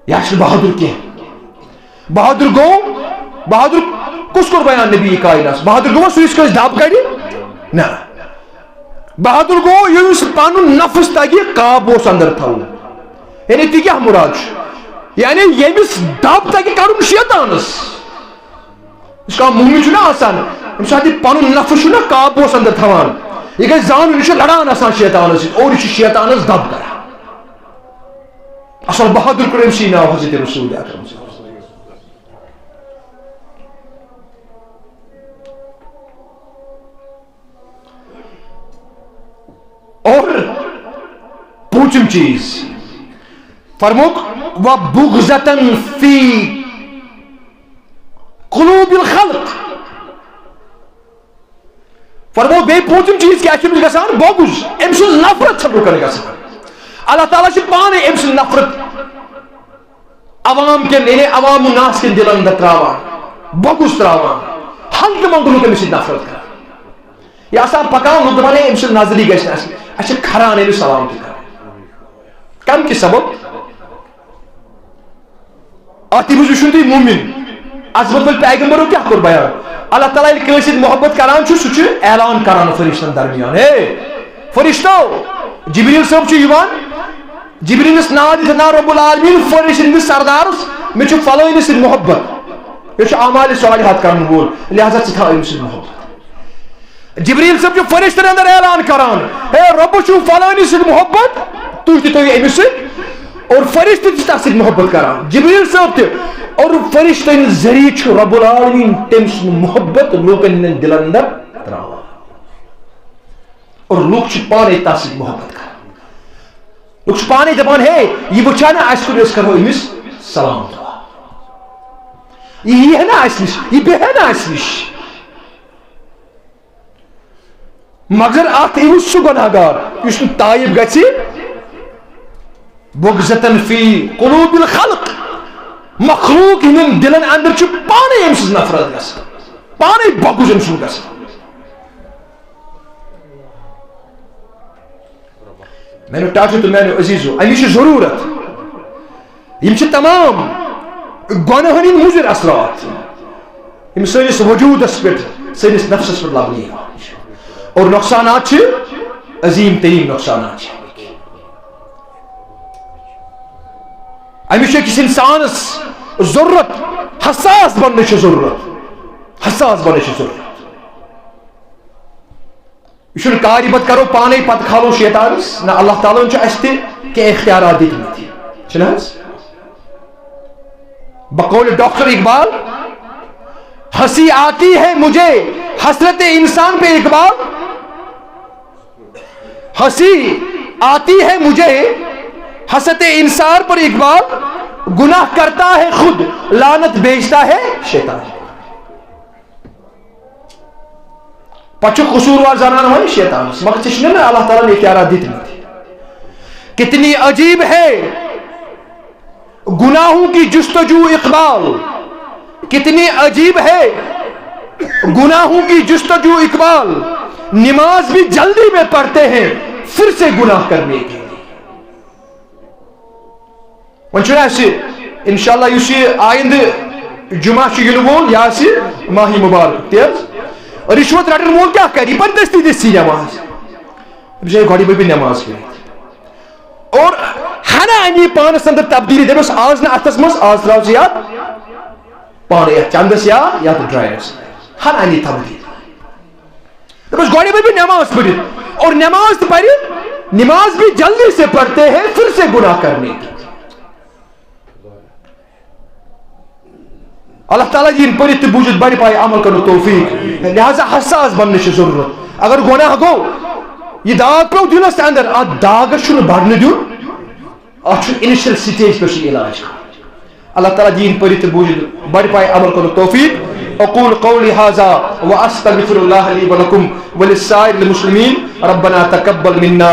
یہ بہادر کی بہادر گو بہادر کس کور بیان نبی کائنات بہادر گو سو اس کو دب کڑی نہ بہادر گو یس پن نفس تگہ قابوس اندر تھو یعنی تہ کیا مراد یعنی یمس دب تگہ کڑن شیطانس اس کا مومن چھنا آسان یم سات پن نفس چھنا قابوس اندر تھوان یہ گژھِ زانُن یہِ چھُ لڑان آسان شیطانس سۭتۍ اور یہ چھُ شیطانس دب کران اصل بہادر کور أمۍ سٕے ناو حضرت رسول اکرم صلی اللہ علیہ وسلم اور پوچھم چیز فرموک وَبُغْضَةً فِي قُلُوبِ الْخَلْقِ فرموک بے پوچھم چیز کیا چھُ گژھان بغض أمۍ سٕنٛز نفرت چھِ لُکن گژھان اللہ تعالیٰ چھُ پانے أمۍ سٕنٛز نفرت عوام کٮ۪ن یعنی عوام الناس کٮ۪ن دلن اندر تراوان بغض تراوان ہنگتہٕ منگہٕ لُکھ أمِس سۭتۍ نفرت کران یہ آسان پکان لوگ دپان أمۍ سٕنٛز نظری گژھِ نہٕ اَسہِ چھِ کھران أمِس سلام تہِ کران کم کہِ سبب اتھ منٛز وٕچھُن تُہۍ مومن عظمت ول پیغمبرو کیٛاہ کوٚر بیان اللہ تعالیٰ ییٚلہِ کٲنٛسہِ سۭتۍ محبت کران چھُ سُہ چھُ اعلان کران فرشتن درمیان ہے فرشتو جبریل صٲب چھُ یِوان جبریلس ناو دِتھ نا رب العالمین فرشتن ہٕنٛدِس سردارس مےٚ چھُ فلٲنِس سۭتۍ محبت یہِ چھُ اعمالِ صالحات کرن وول لہذا ژٕ تھاو أمِس سۭتۍ محبت جبریل صاحب چھُ فرشتن اندر اعلان کران ہے رب چھُ فلٲنِس سۭتۍ محبت تُہۍ تہِ تھٲیِو أمِس سۭتۍ اور فرشتہٕ تہِ چھِ تتھ سۭتۍ محبت کران جبریل صاحب تہِ اور فرشتن ذریعہ چھُ رب العالمین تٔمۍ سُنٛد محبت لوٗکن ہٕنٛدٮ۪ن دلن اندر تراوان اور لوٗکھ چھِ پانے تتھ سۭتۍ محبت کران لوٗکھ چھِ پانے دپان ہے یہِ وٕچھا نا اَسہِ کوٚر أسۍ کرو أمِس سلام دعا یہِ ییٖہا نا اَسہِ نِش یہِ بیٚہہِ نا اَسہِ نِش مگر اتھ یِیہِ سُہ گۄناہگار یُس نہٕ تایب گژھِ بُغْضَةً فِي قُلُوبِ الْخَلْقِ مخلوق ہٕنٛدٮ۪ن دلن اندر چھُ پانے أمۍ سٕنٛز نفرت گژھان پانے بغض أمۍ سُنٛد گژھان میانیو ٹاٹھیو تہٕ میانیو عزیزو امِچ چھِ ضروٗرت یِم چھِ تمام گۄناہن ہٕنٛدۍ مُضِر اثرات یِم سٲنِس وجوٗدس پٮ۪ٹھ سٲنِس نفسس پٮ۪ٹھ لبنہٕ یِوان اور نقصانات چھِ عظیٖم تریٖن نقصانات چھِ امِچ چھِ أکِس انسانس ضروٗرت حساس بننٕچ چھِ ضروٗرت حساس بننٕچ چھِ ضروٗرت یہ چھُنہٕ کارِ بد کرو پانے پتہٕ کھالو شیطانس نہ اللہ تعالیٰ ہن چھُ اَسہِ تہِ کینٛہہ اختیارات دِتمٕتۍ چھِنہٕ حظ بقول ڈاکٹر اقبال ہنسی آتی ہے مجھے حسرت انسان پہ اقبال ہنسی آتی ہے مجھے حسرت انسان پر اقبال گناہ کرتا ہے خود لعنت بیچتا ہے شیطان پچھو قصوروار زنان ہوئی شیطان مگر چشنے میں اللہ تعالیٰ نے اختیارات دیتے ہیں کتنی عجیب ہے گناہوں کی جستجو اقبال کتنی عجیب ہے گناہوں کی جستجو اقبال نماز بھی جلدی میں پڑھتے ہیں پھر سے گناہ کرنے کے لیے ونچنا ایسے انشاءاللہ یوسی آئند جمعہ چھ ینوول یاسی ماہی مبارک تیز رشوت رٹن وول کیا کری پر دستی دستی نماز بجائے گھڑی بھی نماز کریں اور ہنا امی پانس اندر تبدیلی دے بس آز نہ اتس مز آز تراو سے یاد پانے یا چندس یا تو ڈرائیورس ہنا امی تبدیلی دے بس گھڑی بھی نماز پڑھی اور نماز پڑھی نماز بھی جلدی سے پڑھتے ہیں پھر سے گناہ کرنے کی اللہ تعالیٰ جی ان پڑھت بوجھت بڑی پائے عمل کرو توفیق لہذا حساس بننے کی ضرورت اگر گناہ گو یہ داغ پہ دلس اندر داغ چھُنہٕ بڑھنے دیُن اتھ چھُ انیشل سٹیج پہ علاج আল্লাহ তাআলা দিন পড়িতে বুঝ বাড়ি পায় আমল করার তৌফিক। أقول قولي هذا وأستغفر الله لي ولكم ولسائر المسلمين ربنا تقبل منا